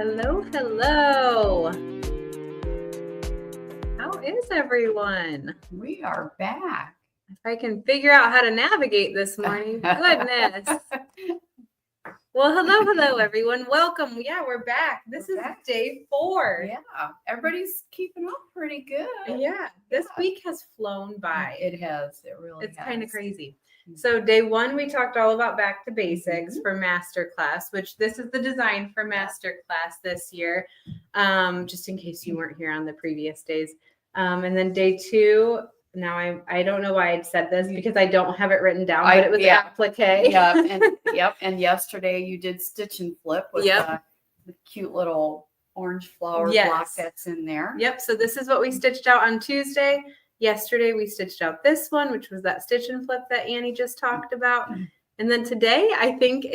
Hello, hello. How is everyone? We are back. If I can figure out how to navigate this morning, goodness. Well, hello, everyone. Welcome. Yeah, we're back. This is day 4. Yeah, everybody's keeping up pretty good. Yeah, this week has flown by. It has. It really It's has. kind of crazy. So day 1, we talked all about back to basics for Masterclass, which this is the design for Masterclass this year, just in case you weren't here on the previous days. And then day 2, now I don't know why I said this because I don't have it written down, but it was applique. And yesterday you did stitch and flip with the cute little orange flower block that's in there. Yep. So this is what we stitched out on Tuesday. Yesterday we stitched out this one, which was that stitch and flip that Annie just talked about. And then today I think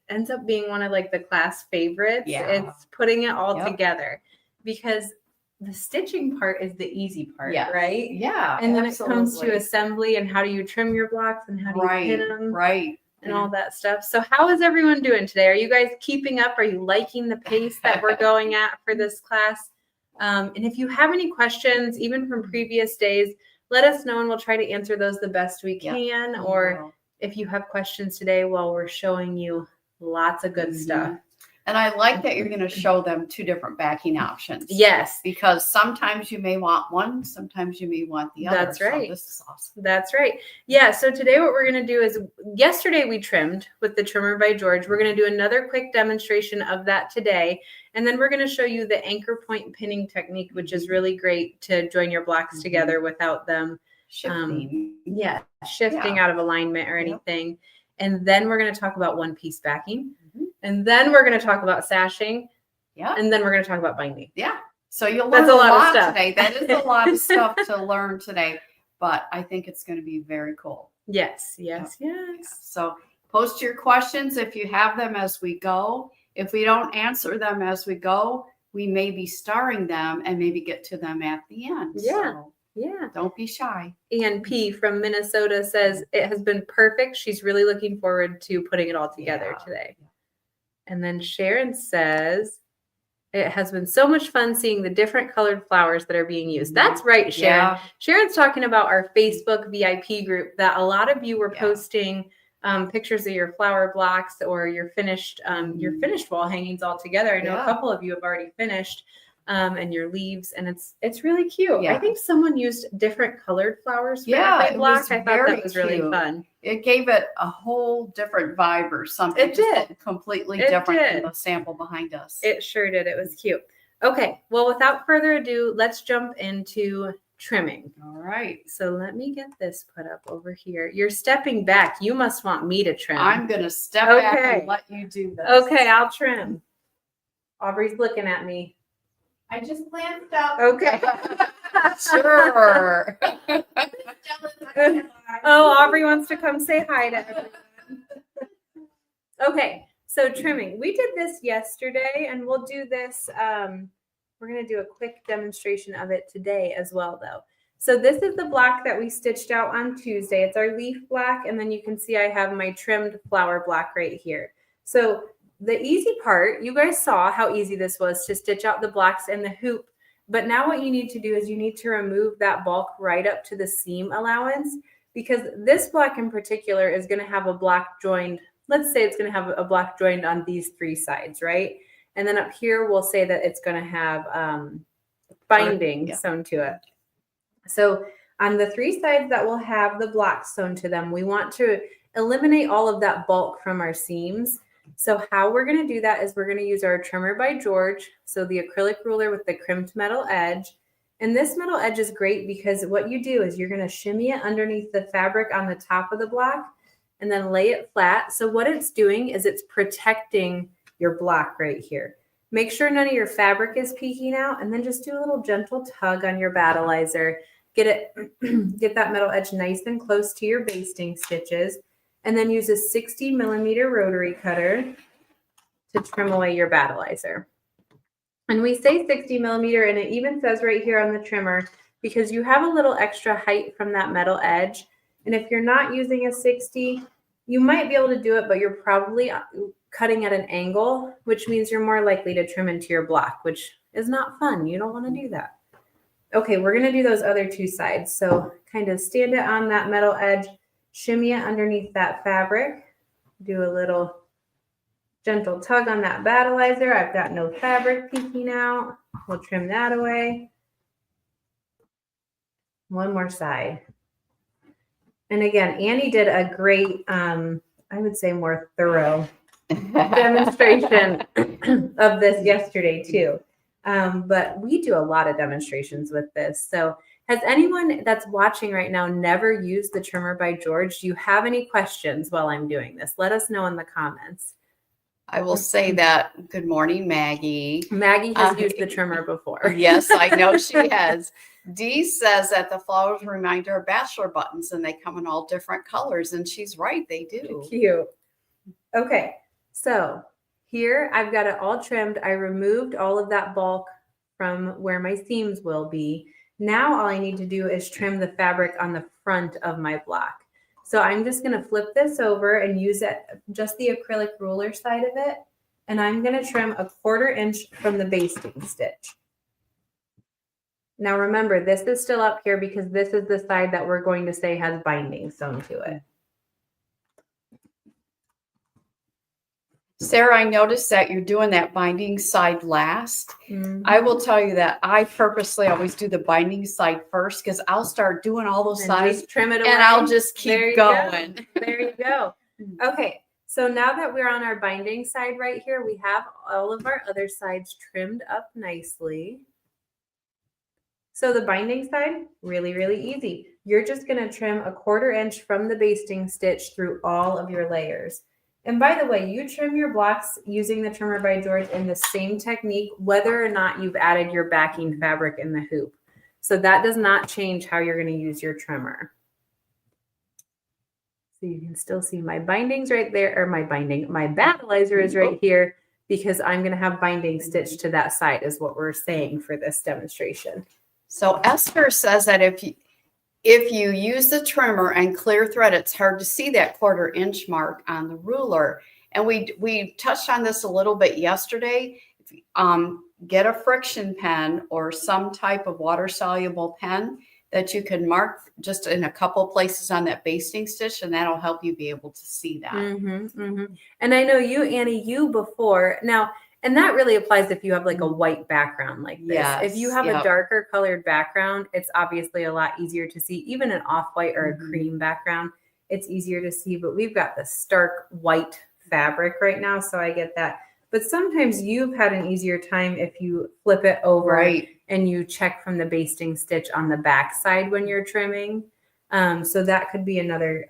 ends up being one of like the class favorites. Yeah. It's putting it all together because the stitching part is the easy part, right? Yeah. And then it comes to assembly and how do you trim your blocks and how do you pin them? Right. And all that stuff. So how is everyone doing today? Are you guys keeping up? Are you liking the pace that we're going at for this class? And if you have any questions, even from previous days, let us know and we'll try to answer those the best we can. Or if you have questions today, well, we're showing you lots of good stuff. And I like that you're going to show them 2 different backing options. Yes. Because sometimes you may want one, sometimes you may want the other. That's right. So this is awesome. That's right. Yeah. So today what we're going to do is yesterday we trimmed with the trimmer by George. We're going to do another quick demonstration of that today. And then we're going to show you the anchor point pinning technique, which is really great to join your blocks together without them shifting out of alignment or anything. And then we're going to talk about one piece backing. And then we're going to talk about sashing. Yeah. And then we're going to talk about binding. Yeah. So you'll learn a lot today. That is a lot of stuff to learn today, but I think it's going to be very cool. Yes. So post your questions if you have them as we go. If we don't answer them as we go, we may be starring them and maybe get to them at the end. So don't be shy. Ann P. from Minnesota says it has been perfect. She's really looking forward to putting it all together today. And then Sharon says, it has been so much fun seeing the different colored flowers that are being used. That's right, Sharon. Yeah. Sharon's talking about our Facebook VIP group that a lot of you were posting pictures of your flower blocks or your finished wall hangings all together. I know a couple of you have already finished and your leaves, and it's really cute. Yeah. I think someone used different colored flowers for every block. I thought that was really fun. It gave it a whole different vibe or something. It did. Completely different than the sample behind us. It sure did. It was cute. Okay. Well, without further ado, let's jump into trimming. All right. So let me get this put up over here. You're stepping back. You must want me to trim. I'm going to step back and let you do this. Okay. I'll trim. Aubrey's looking at me. I just glanced up. Okay. Sure. Oh, Aubrey wants to come say hi to everyone. Okay, so trimming. We did this yesterday, and we'll do this. We're going to do a quick demonstration of it today as well, though. So this is the block that we stitched out on Tuesday. It's our leaf block, and then you can see I have my trimmed flower block right here. So the easy part, you guys saw how easy this was to stitch out the blocks and the hoop. But now what you need to do is you need to remove that bulk right up to the seam allowance, because this block in particular is going to have a block joined. Let's say it's going to have a block joined on these 3 sides, right? And then up here, we'll say that it's going to have binding sewn to it. So on the 3 sides that will have the blocks sewn to them, we want to eliminate all of that bulk from our seams. So how we're going to do that is we're going to use our trimmer by George. So the acrylic ruler with the crimped metal edge. And this metal edge is great because what you do is you're going to shimmy it underneath the fabric on the top of the block and then lay it flat. So what it's doing is it's protecting your block right here. Make sure none of your fabric is peeking out, and then just do a little gentle tug on your battleizer. Get that metal edge nice and close to your basting stitches. And then use a 60 millimeter rotary cutter to trim away your battleizer. And we say 60 millimeter, and it even says right here on the trimmer, because you have a little extra height from that metal edge. And if you're not using a 60, you might be able to do it, but you're probably cutting at an angle, which means you're more likely to trim into your block, which is not fun. You don't want to do that. Okay, we're going to do those other two sides. So kind of stand it on that metal edge, shimmy it underneath that fabric, do a little gentle tug on that battleizer. I've got no fabric peeking out. We'll trim that away. One more side. And again, Annie did a great, I would say more thorough demonstration of this yesterday too. But we do a lot of demonstrations with this. So has anyone that's watching right now never used the trimmer by George? Do you have any questions while I'm doing this? Let us know in the comments. I will say that. Good morning, Maggie. Maggie has used the trimmer before. Yes, I know she has. Dee says that the flowers remind her of bachelor buttons and they come in all different colors. And she's right, they do. Cute. Okay, so here I've got it all trimmed. I removed all of that bulk from where my seams will be. Now all I need to do is trim the fabric on the front of my block. So I'm just going to flip this over and use it, just the acrylic ruler side of it. And I'm going to trim 1/4 inch from the basting stitch. Now remember, this is still up here because this is the side that we're going to say has binding sewn to it. Sarah, I noticed that you're doing that binding side last. I will tell you that I purposely always do the binding side first because I'll start doing all those And sides just trim it away. and I'll just There keep you going. go. There you go. Okay, so now that we're on our binding side right here, we have all of our other sides trimmed up nicely. So the binding side, really, really easy. You're just going to trim 1/4 inch from the basting stitch through all of your layers. And by the way, you trim your blocks using the trimmer by George in the same technique, whether or not you've added your backing fabric in the hoop. So that does not change how you're going to use your trimmer. So you can still see my bindings right there, or my battleizer is right here because I'm going to have binding stitched to that side is what we're saying for this demonstration. So Esther says that if you use the trimmer and clear thread, it's hard to see that 1/4 inch mark on the ruler. And we touched on this a little bit yesterday. Get a friction pen or some type of water soluble pen that you can mark just in a couple places on that basting stitch, and that'll help you be able to see that. And I know you, Annie, before now. And that really applies if you have like a white background like this. Yes, if you have a darker colored background, it's obviously a lot easier to see. Even an off-white or a cream background, it's easier to see. But we've got the stark white fabric right now, so I get that. But sometimes you've had an easier time if you flip it over and you check from the basting stitch on the back side when you're trimming. So that could be another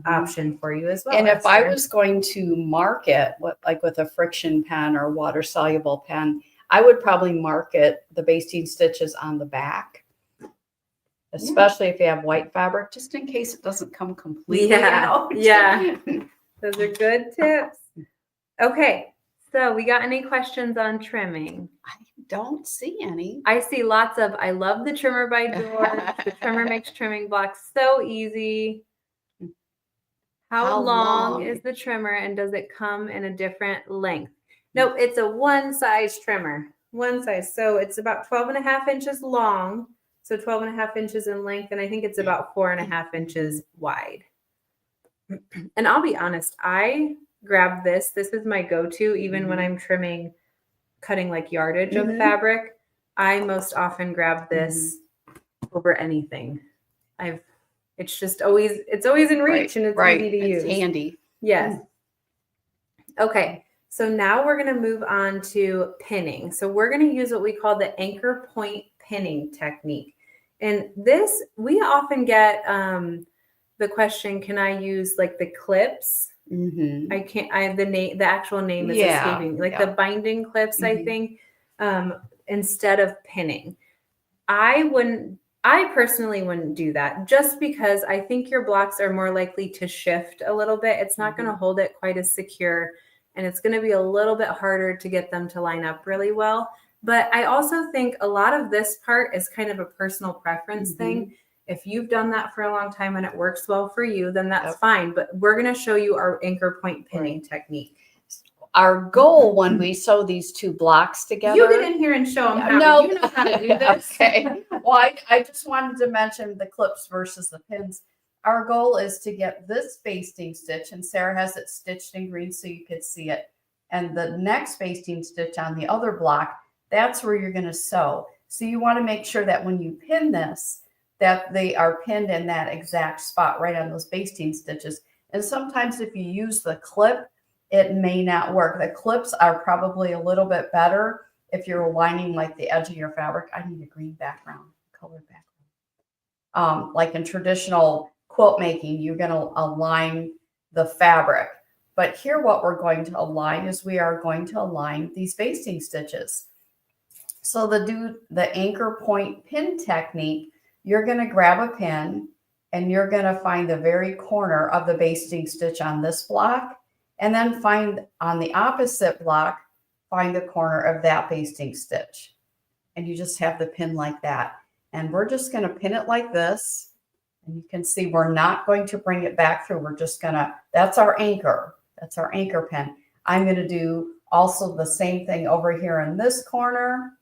option for you as well. And if I was going to mark it, like with a friction pen or water soluble pen, I would probably mark it, the basting stitches on the back, especially if you have white fabric, just in case it doesn't come completely out. Yeah. Those are good tips. Okay. So we got any questions on trimming? I don't see any. I see lots of, I love the trimmer by George. The trimmer makes trimming blocks so easy. How long is the trimmer and does it come in a different length? No, it's a one size trimmer. One size. So it's about 12.5 inches long. So 12.5 inches in length. And I think it's about 4.5 inches wide. And I'll be honest, I grab this. This is my go-to even when I'm cutting like yardage of fabric. I most often grab this over anything. It's just always in reach and it's easy to use. It's handy. Yes. Okay. So now we're going to move on to pinning. So we're going to use what we call the anchor point pinning technique. And this, we often get the question, can I use like the clips? I can't, I have the actual name is escaping, like the binding clips, I think, instead of pinning. I personally wouldn't do that just because I think your blocks are more likely to shift a little bit. It's not going to hold it quite as secure and it's going to be a little bit harder to get them to line up really well. But I also think a lot of this part is kind of a personal preference thing. If you've done that for a long time and it works well for you, then that's fine. But we're going to show you our anchor point pinning technique. our goal when we sew these two blocks together. You get in here and show them how. No, You know how to do this. Okay. Well, I just wanted to mention the clips versus the pins. Our goal is to get this basting stitch, and Sarah has it stitched in green so you could see it. And the next basting stitch on the other block, that's where you're going to sew. So you want to make sure that when you pin this, that they are pinned in that exact spot right on those basting stitches. And sometimes if you use the clip, it may not work. The clips are probably a little bit better if you're aligning like the edge of your fabric. I need a green background, colored background. Like in traditional quilt making, you're going to align the fabric. But here what we're going to align is we are going to align these basting stitches. So the anchor point pin technique, you're going to grab a pin and you're going to find the very corner of the basting stitch on this block, and then find on the opposite block, find the corner of that basting stitch. And you just have the pin like that. And we're just going to pin it like this. And you can see we're not going to bring it back through. We're just going to, that's our anchor. That's our anchor pin. I'm going to do also the same thing over here in this corner.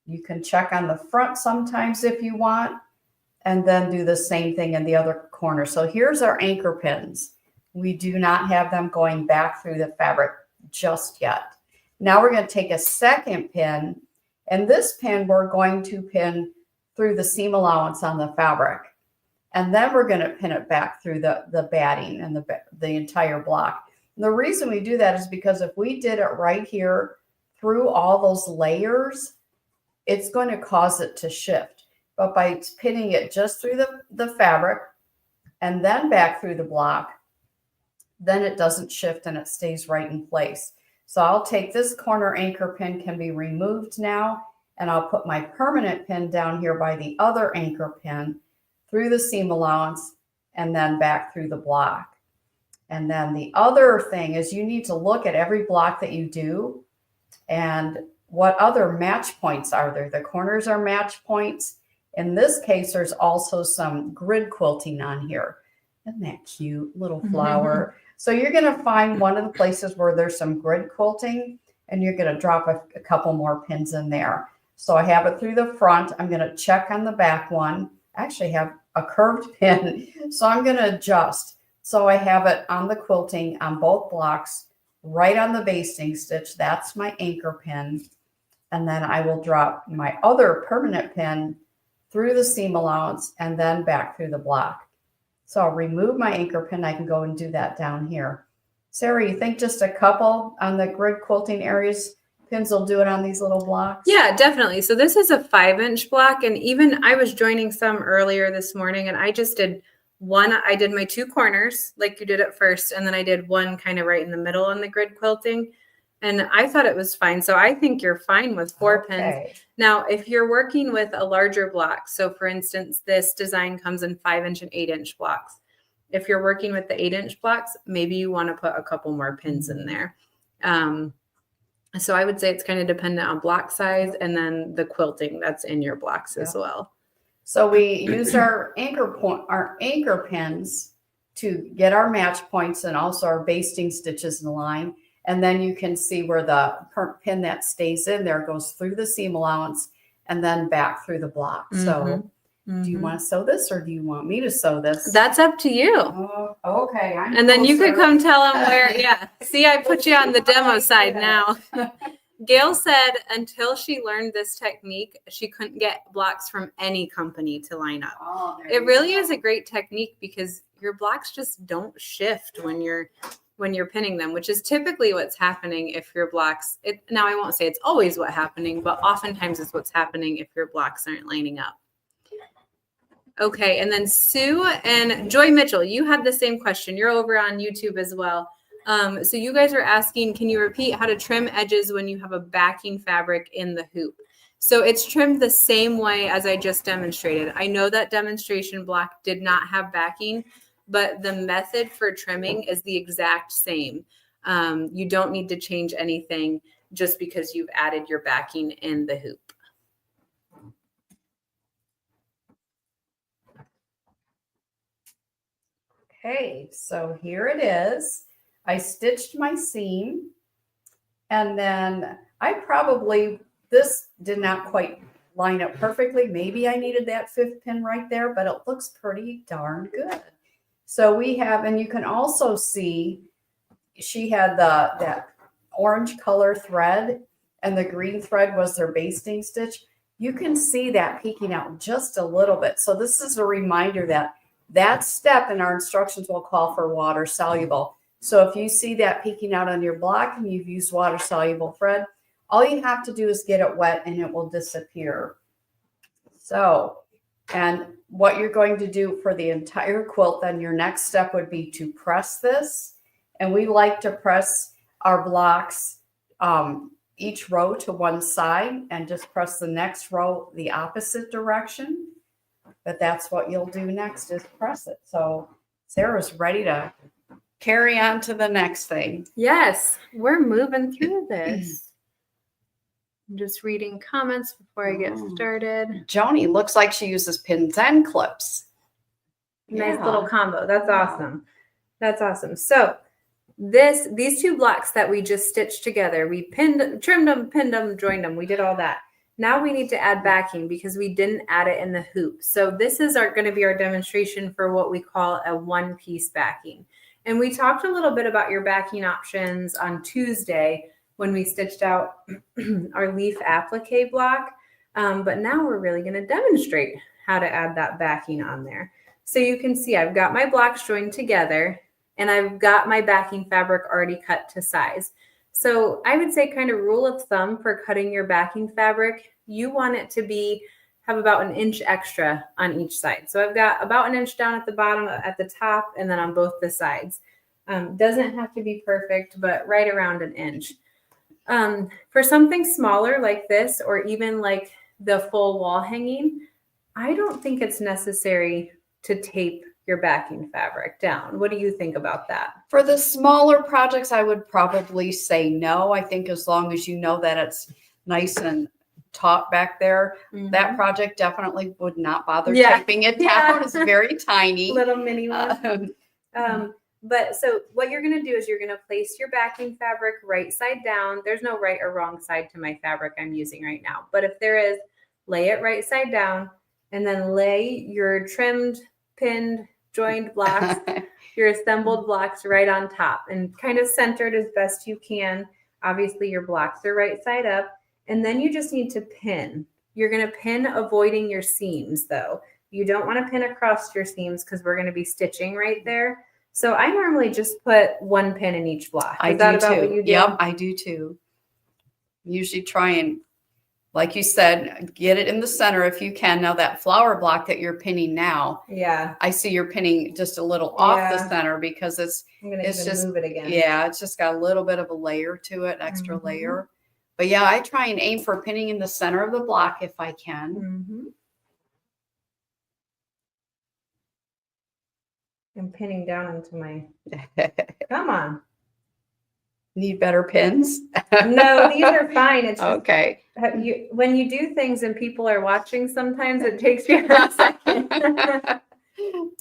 You can check on the front sometimes if you want, and then do the same thing in the other corner. So here's our anchor pins. We do not have them going back through the fabric just yet. Now we're going to take a second pin, and this pin we're going to pin through the seam allowance on the fabric. And then we're going to pin it back through the batting and the entire block. And the reason we do that is because if we did it right here through all those layers, it's going to cause it to shift. But by pinning it just through the fabric and then back through the block, then it doesn't shift and it stays right in place. So I'll take this corner anchor pin, can be removed now, and I'll put my permanent pin down here by the other anchor pin through the seam allowance and then back through the block. And then the other thing is you need to look at every block that you do and what other match points are there. The corners are match points. In this case, there's also some grid quilting on here. Isn't that cute? Little flower. So you're going to find one of the places where there's some grid quilting, and you're going to drop a couple more pins in there. So I have it through the front. I'm going to check on the back one. I actually have a curved pin, so I'm going to adjust. So I have it on the quilting on both blocks, right on the basting stitch. That's my anchor pin. And then I will drop my other permanent pin through the seam allowance and then back through the block. So I'll remove my anchor pin. I can go and do that down here. Sarah, you think just a couple on the grid quilting areas, pins will do it on these little blocks? Yeah, definitely. So this is a 5-inch block. And even I was joining some earlier this morning, and I just did one. I did my 2 corners like you did at first. And then I did one kind of right in the middle on the grid quilting. And I thought it was fine. So I think you're fine with 4 pins. Now, if you're working with a larger block, so for instance, this design comes in 5-inch and 8-inch blocks. If you're working with the 8-inch blocks, maybe you want to put a couple more pins in there. So I would say it's kind of dependent on block size and then the quilting that's in your blocks as well. So we use our anchor pins to get our match points and also our basting stitches in the line. And then you can see where the pin that stays in there goes through the seam allowance and then back through the block. So do you want to sew this or do you want me to sew this? That's up to you. Oh, okay. And then you could come tell them where, yeah. See, I put you on the demo side now. Gail said until she learned this technique, she couldn't get blocks from any company to line up. Oh, it really is a great technique because your blocks just don't shift when you're pinning them, which is typically what's happening if your blocks, now I won't say it's always what's happening, but oftentimes it's what's happening if your blocks aren't lining up. Okay, and then Sue and Joy Mitchell, you had the same question. You're over on YouTube as well. So you guys are asking, can you repeat how to trim edges when you have a backing fabric in the hoop? So it's trimmed the same way as I just demonstrated. I know that demonstration block did not have backing, but the method for trimming is the exact same. You don't need to change anything just because you've added your backing in the hoop. Okay, so here it is. I stitched my seam, and then this did not quite line up perfectly. Maybe I needed that 5th pin right there, but it looks pretty darn good. So we have, and you can also see she had that orange color thread, and the green thread was their basting stitch. You can see that peeking out just a little bit. So this is a reminder that step in our instructions will call for water soluble. So if you see that peeking out on your block and you've used water soluble thread, all you have to do is get it wet and it will disappear. So, and what you're going to do for the entire quilt, then your next step would be to press this. And we like to press our blocks each row to one side and just press the next row the opposite direction. But that's what you'll do next is press it. So Sarah's ready to carry on to the next thing. Yes, we're moving through this. I'm just reading comments before I get started. Joni looks like she uses pins and clips. Nice little combo. That's awesome. That's awesome. So these 2 blocks that we just stitched together, we trimmed them, pinned them, joined them. We did all that. Now we need to add backing because we didn't add it in the hoop. So this is going to be our demonstration for what we call a 1-piece backing. And we talked a little bit about your backing options on Tuesday when we stitched out our leaf applique block. But now we're really going to demonstrate how to add that backing on there. So you can see I've got my blocks joined together and I've got my backing fabric already cut to size. So I would say kind of rule of thumb for cutting your backing fabric, you want it to have about 1 inch extra on each side. So I've got about 1 inch down at the bottom, at the top, and then on both the sides. Doesn't have to be perfect, but right around 1 inch. For something smaller like this, or even like the full wall hanging, I don't think it's necessary to tape your backing fabric down. What do you think about that? For the smaller projects, I would probably say no. I think as long as you know that it's nice and taut back there, that project definitely would not bother taping it down. It's very tiny. Little mini one. But so what you're going to do is you're going to place your backing fabric right side down. There's no right or wrong side to my fabric I'm using right now. But if there is, lay it right side down and then lay your trimmed, pinned, joined blocks, your assembled blocks right on top and kind of centered as best you can. Obviously your blocks are right side up, and then you just need to pin. You're going to pin avoiding your seams though. You don't want to pin across your seams because we're going to be stitching right there. So I normally just put 1 pin in each block. Is that about what you do? Yep, I do too. Usually try and, like you said, get it in the center if you can. Now that flower block that you're pinning now, I see you're pinning just a little off the center because it's just move it again. Yeah, it's just got a little bit of a layer to it, extra layer. But yeah, I try and aim for pinning in the center of the block if I can. I'm pinning down into my, come on. Need better pins? No, these are fine. It's just, okay. When you do things and people are watching, sometimes it takes you a second.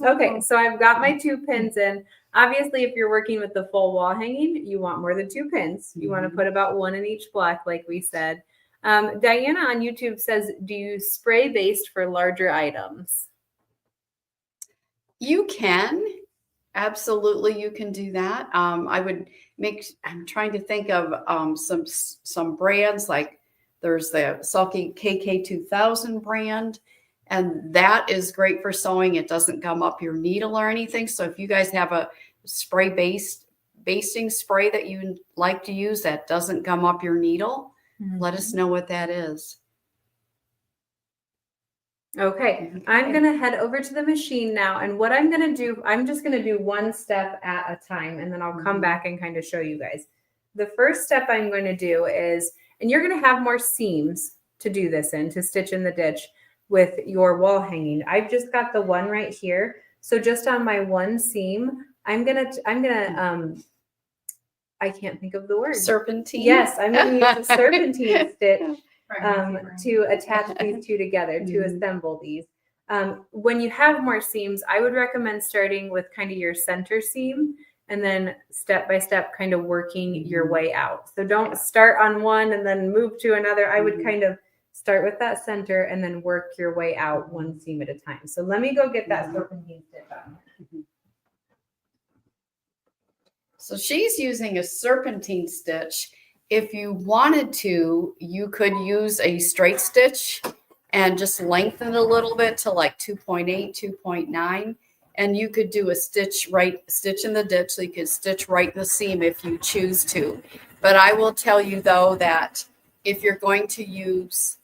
Okay, so I've got my 2 pins in. Obviously, if you're working with the full wall hanging, you want more than 2 pins. You want to put about 1 in each block, like we said. Diana on YouTube says, do you spray baste for larger items? You can. Absolutely, you can do that. I'm trying to think of some brands, like there's the Sulky KK2000 brand, and that is great for sewing. It doesn't gum up your needle or anything. So if you guys have a basting spray that you like to use that doesn't gum up your needle, let us know what that is. Okay, I'm going to head over to the machine now. And what I'm going to do, I'm just going to do 1 step at a time, and then I'll come back and kind of show you guys. The first step I'm going to do is, and you're going to have more seams to do this in, to stitch in the ditch with your wall hanging. I've just got the one right here. So just on my 1 seam, I can't think of the word. Serpentine? Yes, I'm going to use a serpentine stitch to attach these 2 together, to assemble these. When you have more seams, I would recommend starting with kind of your center seam and then step by step kind of working your way out. So don't start on one and then move to another. I would kind of start with that center and then work your way out one seam at a time. So let me go get that serpentine stitch on. So she's using a serpentine stitch. If you wanted to, you could use a straight stitch and just lengthen a little bit to like 2.8, 2.9. And you could do a stitch in the ditch. So you could stitch right the seam if you choose to. But I will tell you though, that if you're going to use,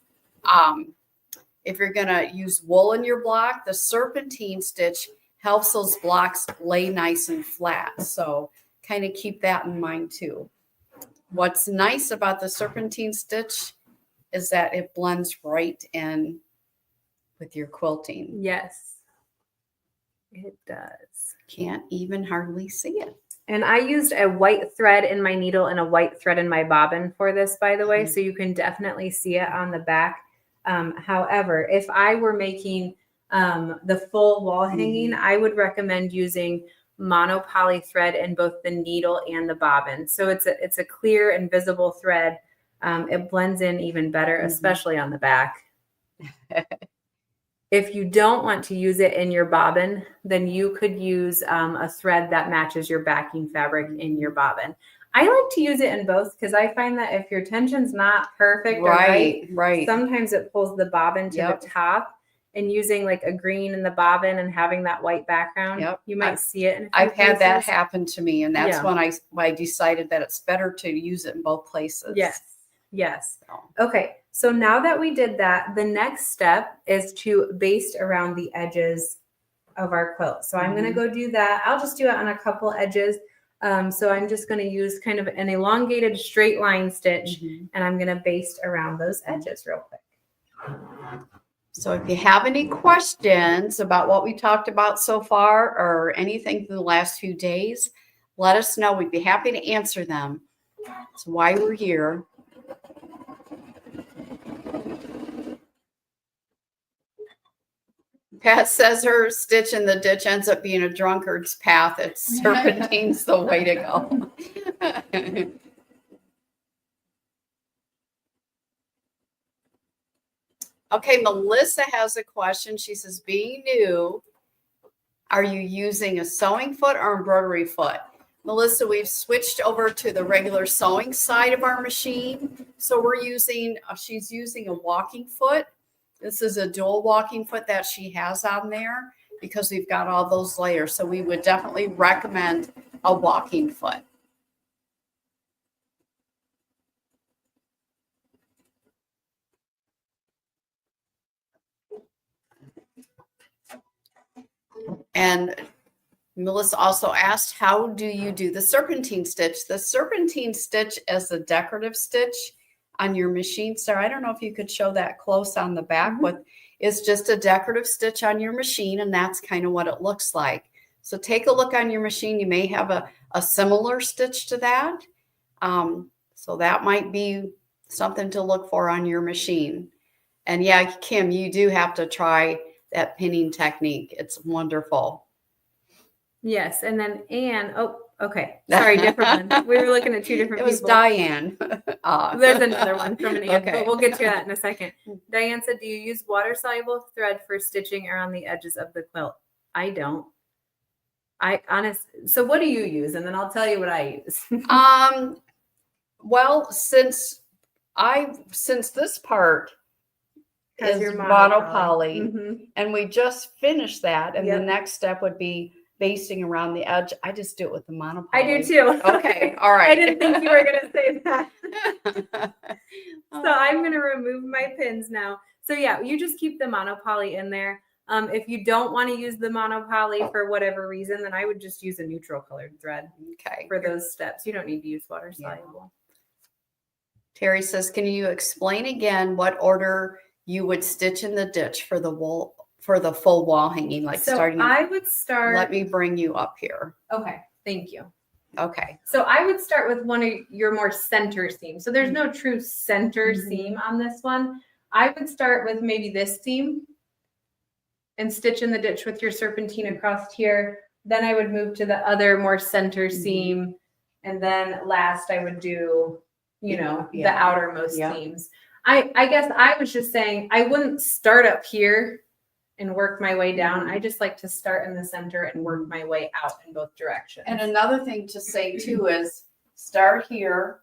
wool in your block, the serpentine stitch helps those blocks lay nice and flat. So kind of keep that in mind too. What's nice about the serpentine stitch is that it blends right in with your quilting. Yes, it does. Can't even hardly see it. And I used a white thread in my needle and a white thread in my bobbin for this, by the way, so you can definitely see it on the back. However, if I were making the full wall hanging, I would recommend using monopoly thread in both the needle and the bobbin. So it's a clear and visible thread. It blends in even better, especially on the back. If you don't want to use it in your bobbin, then you could use a thread that matches your backing fabric in your bobbin. I like to use it in both because I find that if your tension's not perfect or right, sometimes it pulls the bobbin to the top. And using like a green in the bobbin and having that white background, you might see it in a few I've had that places. happen to me, and that's when I decided that it's better to use it in both places. Yes. Okay, so now that we did that, the next step is to baste around the edges of our quilt. So I'm going to go do that. I'll just do it on a couple edges. So I'm just going to use kind of an elongated straight line stitch, and I'm going to baste around those edges real quick. So if you have any questions about what we talked about so far or anything from the last few days, let us know. We'd be happy to answer them. That's why we're here. Pat says her stitch in the ditch ends up being a drunkard's path. It's serpentine's the way to go. Okay, Melissa has a question. She says, being new, are you using a sewing foot or embroidery foot? Melissa, we've switched over to the regular sewing side of our machine. So she's using a walking foot. This is a dual walking foot that she has on there because we've got all those layers. So we would definitely recommend a walking foot. And Melissa also asked, how do you do the serpentine stitch? The serpentine stitch is a decorative stitch on your machine. Sarah, I don't know if you could show that close on the back, but it's just a decorative stitch on your machine, and that's kind of what it looks like. So take a look on your machine. You may have a similar stitch to that. So that might be something to look for on your machine. And yeah, Kim, you do have to try that pinning technique. It's wonderful. Yes. And then Anne, okay. Sorry, different one. We were looking at two different people. It was Diane. There's another one from an Anne, but we'll get to that in a second. Diane said, do you use water-soluble thread for stitching around the edges of the quilt? I don't. So what do you use? And then I'll tell you what I use. Well, since this part is your monopoly, and we just finished that, and the next step would be basting around the edge. I just do it with the monopoly. I do too. Okay, all right. I didn't think you were going to say that. So I'm going to remove my pins now. So yeah, you just keep the monopoly in there. If you don't want to use the monopoly for whatever reason, then I would just use a neutral colored thread for those steps. You don't need to use water soluble. Terry says, can you explain again what order you would stitch in the ditch for the full wall hanging? Like so starting. I would start. Let me bring you up here. Okay, thank you. Okay. So I would start with one of your more center seams. So there's no true center seam on this one. I would start with maybe this seam and stitch in the ditch with your serpentine across here, Then I would move to the other more center seam. And then last I would do, the outermost seams. I guess I was just saying I wouldn't start up here and work my way down. I just like to start in the center and work my way out in both directions. And another thing to say too is start here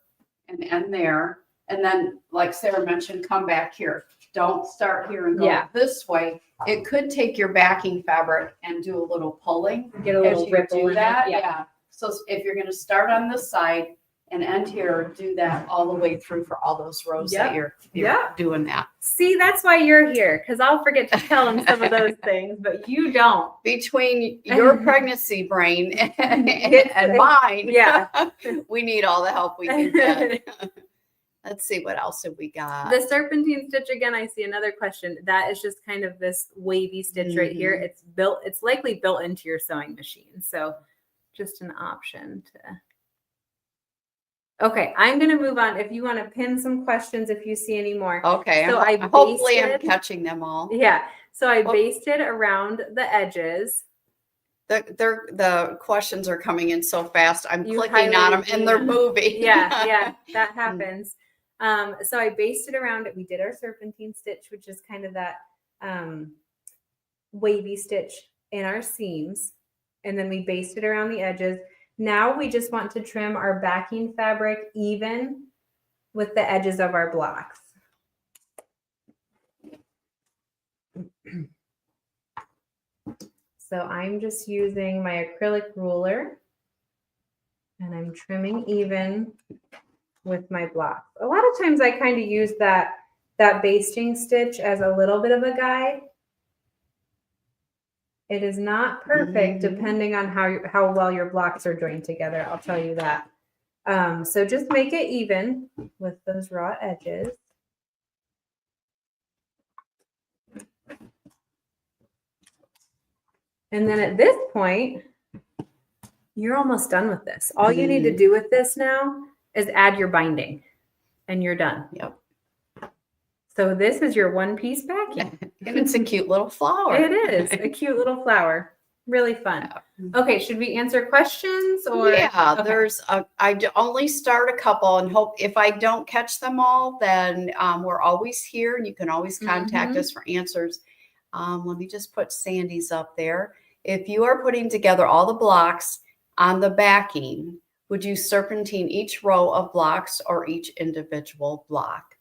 and end there. And then, like Sarah mentioned, come back here. Don't start here and go this way. It could take your backing fabric and do a little pulling. Get a little ripple in that. Yeah. So if you're going to start on this side and end here, do that all the way through for all those rows that you're doing that. See, that's why you're here, because I'll forget to tell them some of those things, but you don't. Between your pregnancy brain and mine, we need all the help we can get. Let's see, what else have we got? The serpentine stitch, again, I see another question. That is just kind of this wavy stitch right here. It's likely built into your sewing machine. So just an option to. Okay, I'm going to move on. If you want to pin some questions, if you see any more. Okay, so hopefully I'm catching them all. Yeah, so I basted around the edges. The questions are coming in so fast. I'm clicking on them and they're moving. Yeah, that happens. So I basted around it. We did our serpentine stitch, which is kind of that wavy stitch in our seams. And then we basted around the edges. Now we just want to trim our backing fabric even with the edges of our blocks. So I'm just using my acrylic ruler and I'm trimming even with my blocks. A lot of times I kind of use that basting stitch as a little bit of a guide. It is not perfect depending on how well your blocks are joined together. I'll tell you that. So just make it even with those raw edges. And then at this point, you're almost done with this. All you need to do with this now is add your binding and you're done. Yep. So this is your one-piece backing. And it's a cute little flower. It is a cute little flower. Really fun. Okay, should we answer questions or? Yeah, I only start a couple and hope if I don't catch them all, then we're always here and you can always contact us for answers. Let me just put Sandy's up there. If you are putting together all the blocks on the backing, would you serpentine each row of blocks or each individual block?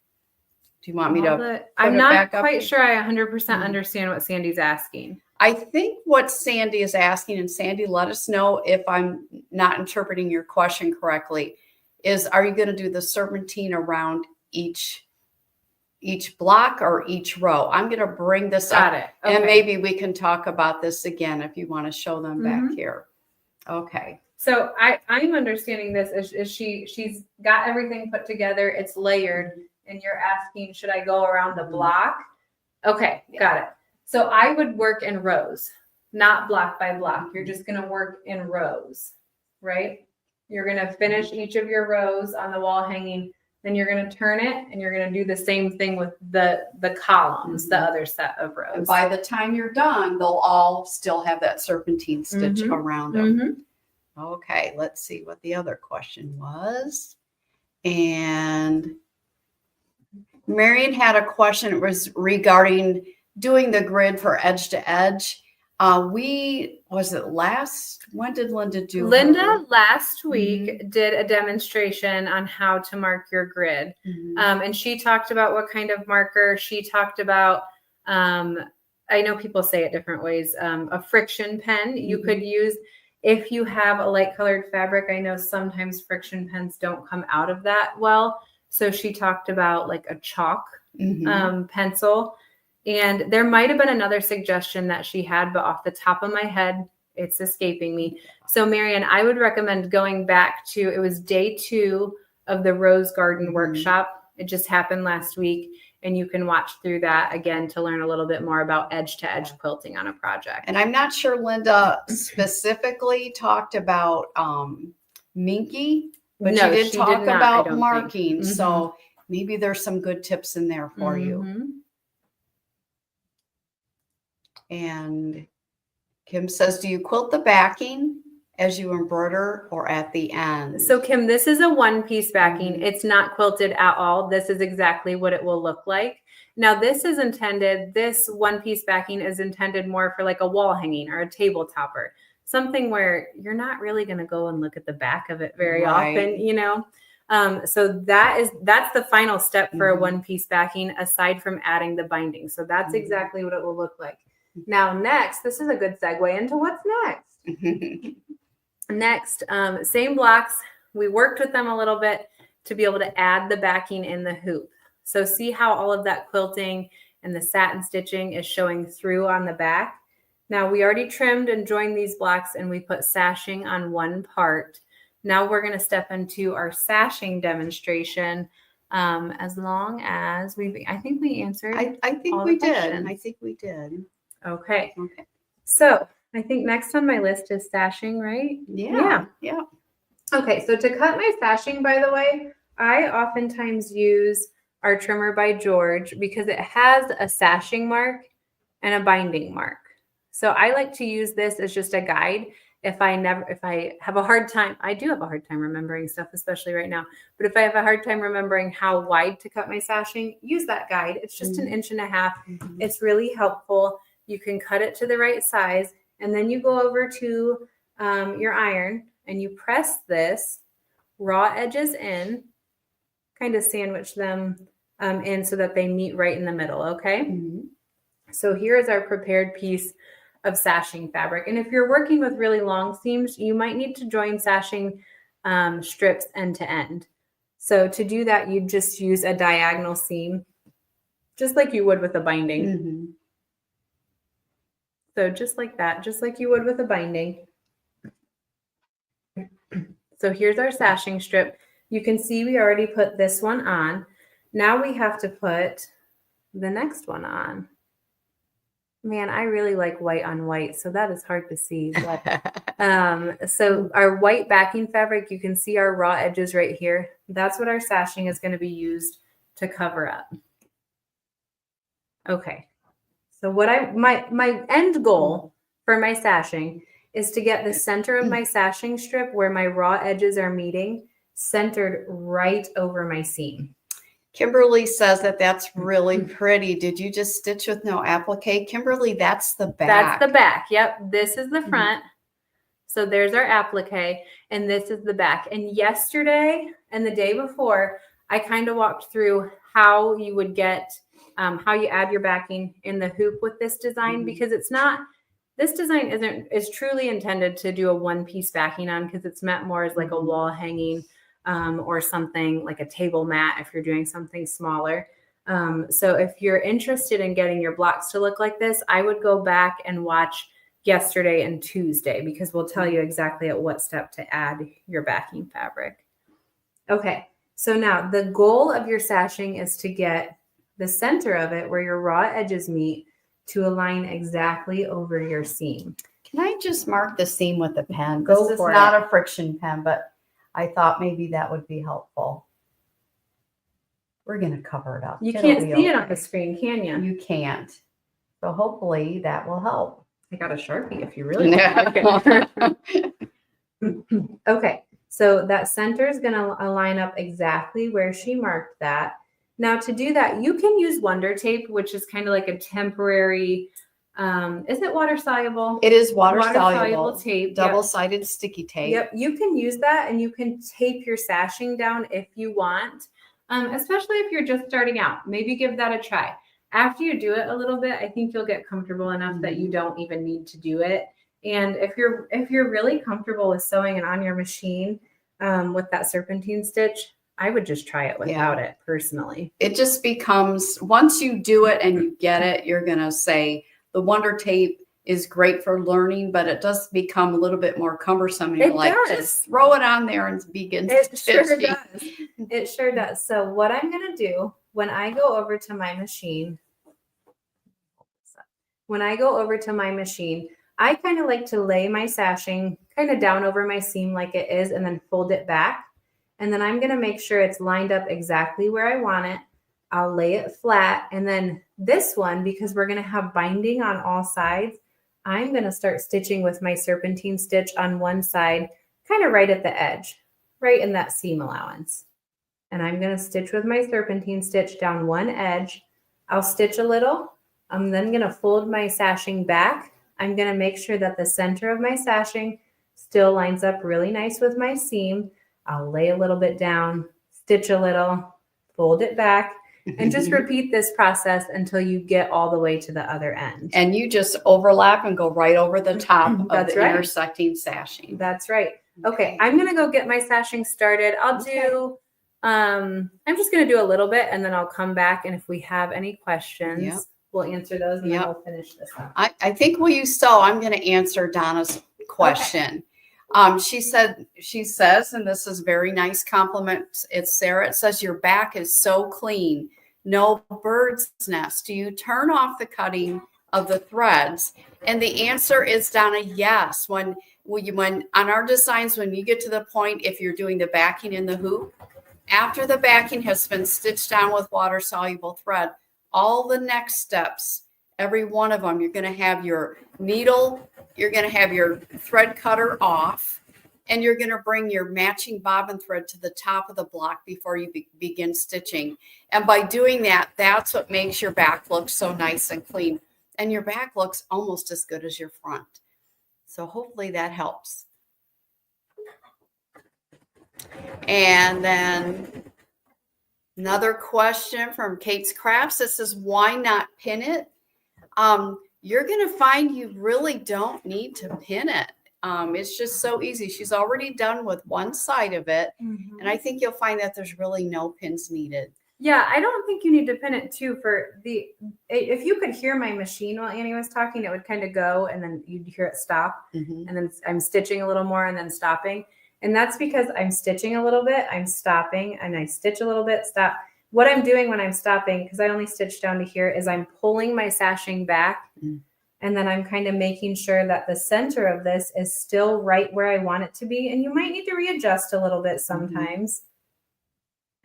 Do you want me to? I'm not quite sure I 100% understand what Sandy's asking. I think what Sandy is asking, and Sandy, let us know if I'm not interpreting your question correctly, is are you going to do the serpentine around each block or each row? I'm going to bring this up. Okay. And maybe we can talk about this again if you want to show them back here. Okay. So I'm understanding this as she's got everything put together. It's layered. And you're asking, should I go around the block? Okay, got it. So I would work in rows, not block by block. You're just going to work in rows, right? You're going to finish each of your rows on the wall hanging. Then you're going to turn it and you're going to do the same thing with the columns, the other set of rows. And by the time you're done, they'll all still have that serpentine stitch around them. Okay, let's see what the other question was. And Marion had a question. It was regarding doing the grid for edge to edge. When did Linda do? Linda last week did a demonstration on how to mark your grid. And she talked about what kind of marker. She talked about, I know people say it different ways, a friction pen you could use. If you have a light colored fabric, I know sometimes friction pens don't come out of that well. So she talked about like a chalk pencil. And there might have been another suggestion that she had, but off the top of my head, it's escaping me. So Marian, I would recommend going back to, it was day 2 of the Rose Garden workshop. It just happened last week. And you can watch through that again to learn a little bit more about edge to edge quilting on a project. And I'm not sure Linda specifically talked about Minky. But no, she did talk about marking. So maybe there's some good tips in there for you. And Kim says, do you quilt the backing as you embroider or at the end? So Kim, this is a one-piece backing. Mhm. It's not quilted at all. This is exactly what it will look like. Now this one-piece backing is intended more for like a wall hanging or a table topper, something where you're not really going to go and look at the back of it very often, you know? So that's the final step for a one-piece backing aside from adding the binding. So that's exactly what it will look like. Now, next, this is a good segue into what's next. Next, same blocks. We worked with them a little bit to be able to add the backing in the hoop. So see how all of that quilting and the satin stitching is showing through on the back. Now we already trimmed and joined these blocks and we put sashing on one part. Now we're going to step into our sashing demonstration. As long as I think we answered. I think all we the did. questions. I think we did. Okay. Okay. So I think next on my list is sashing, right? Yeah. Okay, so to cut my sashing, by the way, I oftentimes use our trimmer by George because it has a sashing mark and a binding mark. So I like to use this as just a guide. If I have a hard time, I do have a hard time remembering stuff, especially right now. But if I have a hard time remembering how wide to cut my sashing, use that guide. It's just 1.5 inches. It's really helpful. You can cut it to the right size. And then you go over to your iron and you press this raw edges in, kind of sandwich them in so that they meet right in the middle, okay? So here is our prepared piece of sashing fabric. And if you're working with really long seams, you might need to join sashing strips end to end. So to do that, you just use a diagonal seam, just like you would with a binding. So just like that, just like you would with a binding. So here's our sashing strip. You can see we already put this one on. Now we have to put the next one on. Man, I really like white on white, so that is hard to see. But, so our white backing fabric, you can see our raw edges right here. That's what our sashing is going to be used to cover up. Okay. So what my end goal for my sashing is to get the center of my sashing strip where my raw edges are meeting centered right over my seam. Kimberly says that that's really pretty. Did you just stitch with no applique? Kimberly, that's the back. That's the back. Yep. This is the front. So there's our applique and this is the back. And yesterday and the day before, I kind of walked through how you would get, how you add your backing in the hoop with this design, because this design is truly intended to do a one-piece backing on, because it's meant more as like a wall hanging or something like a table mat if you're doing something smaller. So if you're interested in getting your blocks to look like this, I would go back and watch yesterday and Tuesday, because we'll tell you exactly at what step to add your backing fabric. Okay, so now the goal of your sashing is to get the center of it where your raw edges meet to align exactly over your seam. Can I just mark the seam with a pen? Go This is for it. not a friction pen, but I thought maybe that would be helpful. We're going to cover it up. You It'll can't be see it okay. on the screen, can you? You can't. So hopefully that will help. I got a Sharpie if you really want to. Okay, so that center is going to line up exactly where she marked that. Now to do that, you can use Wonder Tape, which is kind of like a temporary, is it water soluble? It is water soluble tape. double-sided sticky tape. Yep, you can use that and you can tape your sashing down if you want, especially if you're just starting out. Maybe give that a try. After you do it a little bit, I think you'll get comfortable enough that you don't even need to do it. And if you're really comfortable with sewing it on your machine with that serpentine stitch, I would just try it without it personally. It just becomes, once you do it and you get it, you're going to say the Wonder Tape is great for learning, but it does become a little bit more cumbersome. And you're like, just throw it on there and begin stitching. It sure does. It sure does. So what I'm going to do when I go over to my machine, I kind of like to lay my sashing kind of down over my seam like it is and then fold it back. And then I'm going to make sure it's lined up exactly where I want it. I'll lay it flat. And then this one, because we're going to have binding on all sides, I'm going to start stitching with my serpentine stitch on one side, kind of right at the edge, right in that seam allowance. And I'm going to stitch with my serpentine stitch down one edge. I'll stitch a little. I'm then going to fold my sashing back. I'm going to make sure that the center of my sashing still lines up really nice with my seam. I'll lay a little bit down, stitch a little, fold it back, and just repeat this process until you get all the way to the other end. And you just overlap and go right over the top of That's the right. intersecting sashing. That's right. Okay, I'm going to go get my sashing started. I'll do, I'm just going to do a little bit and then I'll come back. And if we have any questions, we'll answer those and then we'll finish this up. I think while you sew, I'm going to answer Donna's question. She says, and this is very nice compliment. It's Sarah. It says, your back is so clean. No bird's nest. Do you turn off the cutting of the threads? And the answer is, Donna, yes. When on our designs, when you get to the point, if you're doing the backing in the hoop, after the backing has been stitched down with water soluble thread, all the next steps, every one of them, you're going to have your needle, you're going to have your thread cutter off, and you're going to bring your matching bobbin thread to the top of the block before you begin stitching. And by doing that, that's what makes your back look so nice and clean. And your back looks almost as good as your front. So hopefully that helps. And then another question from Kate's Crafts. This is, why not pin it? You're going to find you really don't need to pin it. It's just so easy. She's already done with one side of it. Mm-hmm. And I think you'll find that there's really no pins needed. Yeah, I don't think you need to pin it too if you could hear my machine while Annie was talking, it would kind of go and then you'd hear it stop. Mm-hmm. And then I'm stitching a little more and then stopping. And that's because I'm stitching a little bit, I'm stopping, and I stitch a little bit, stop. What I'm doing when I'm stopping, because I only stitch down to here, is I'm pulling my sashing back. Mm-hmm. And then I'm kind of making sure that the center of this is still right where I want it to be. And you might need to readjust a little bit sometimes. Mm-hmm.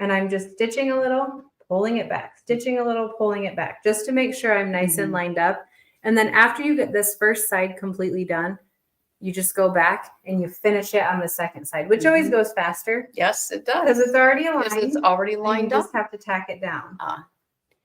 And I'm just stitching a little, pulling it back, stitching a little, pulling it back, just to make sure I'm nice and lined up. And then after you get this first side completely done, you just go back and you finish it on the second side, which always goes faster. Yes, it does. Because it's already aligned. It's already lined up. You just have to tack it down.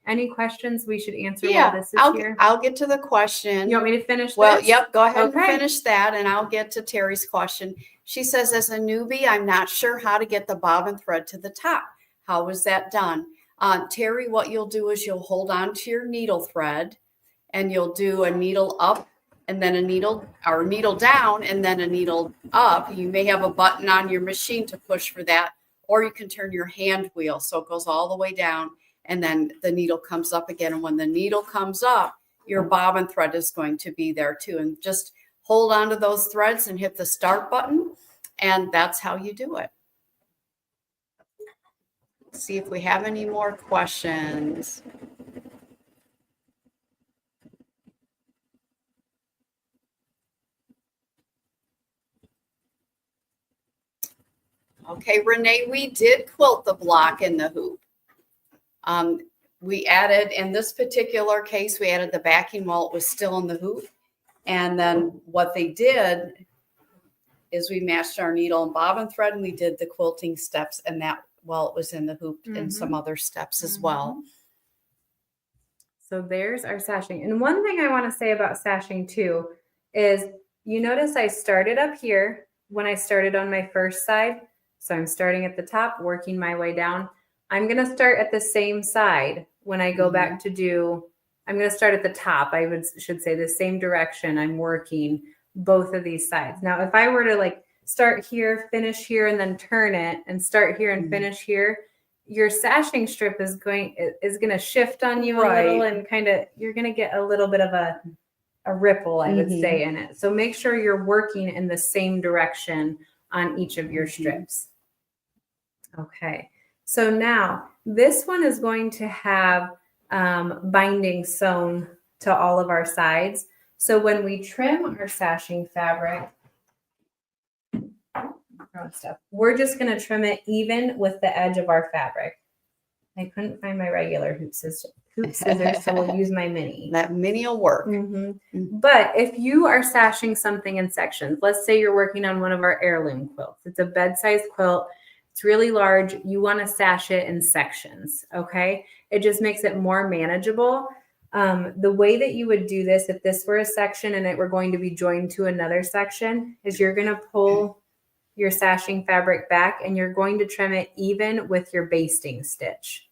Any questions we should answer while this is here? I'll get to the question. You want me to finish Well, this? Yep, go ahead and finish that, and I'll get to Terry's question. She says, as a newbie, I'm not sure how to get the bobbin thread to the top. How was that done? Terry, what you'll do is you'll hold on to your needle thread, and you'll do a needle up, and then a needle down, and then a needle up. You may have a button on your machine to push for that, or you can turn your hand wheel so it goes all the way down, and then the needle comes up again. And when the needle comes up, your bobbin thread is going to be there too. And just hold on to those threads and hit the start button, and that's how you do it. Let's see if we have any more questions. Okay, Renee, we did quilt the block in the hoop. We added, in this particular case, we added the backing while it was still in the hoop. And then what they did is we matched our needle and bobbin thread, and we did the quilting steps and that while it was in the hoop, and some other steps as well. So there's our sashing. And one thing I want to say about sashing too is, you notice I started up here when I started on my first side. So I'm starting at the top, working my way down. I'm going to start at the same side when I go back to do, I'm going to start at the top. I should say the same direction. I'm working both of these sides. Now, if I were to like start here, finish here, and then turn it and start here and finish here, your sashing strip is going to shift on you a little, and kind of, you're going to get a little bit of a ripple, I would say, in it. So make sure you're working in the same direction on each of your strips. Okay. So now this one is going to have binding sewn to all of our sides. So when we trim our sashing fabric, we're just going to trim it even with the edge of our fabric. I couldn't find my regular hoop scissors. hoop scissors, so we'll use my mini. That mini will work. But if you are sashing something in sections, let's say you're working on one of our heirloom quilts. It's a bed-sized quilt. It's really large. You want to sash it in sections, okay? It just makes it more manageable. The way that you would do this, if this were a section and it were going to be joined to another section, is you're going to pull your sashing fabric back and you're going to trim it even with your basting stitch.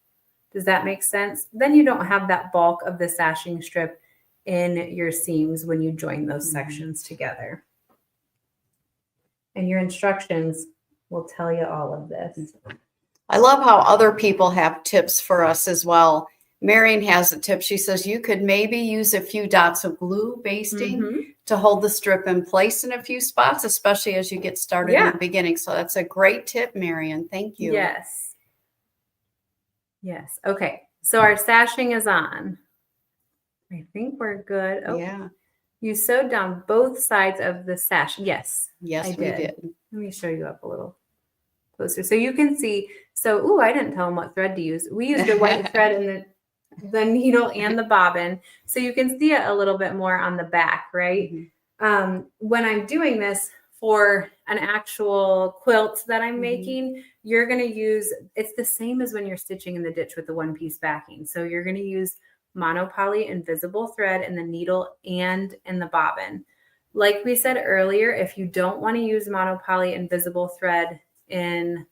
Does that make sense? Then you don't have that bulk of the sashing strip in your seams when you join those sections together. And your instructions will tell you all of this. I love how other people have tips for us as well. Marion has a tip. She says you could maybe use a few dots of glue basting to hold the strip in place in a few spots, especially as you get started in the beginning. So that's a great tip, Marion. Thank you. Yes. Yes. Okay. So our sashing is on. I think we're good. Oh, yeah. You sewed down both sides of the sash. Yes. Yes, we did. Let me show you up a little closer. So you can see. So, I didn't tell them what thread to use. We used a white thread in the needle and the bobbin. So you can see it a little bit more on the back, right? When I'm doing this for an actual quilt that I'm making, you're going to use, it's the same as when you're stitching in the ditch with the one-piece backing. So you're going to use monopoly invisible thread in the needle and in the bobbin. Like we said earlier, if you don't want to use monopoly invisible thread in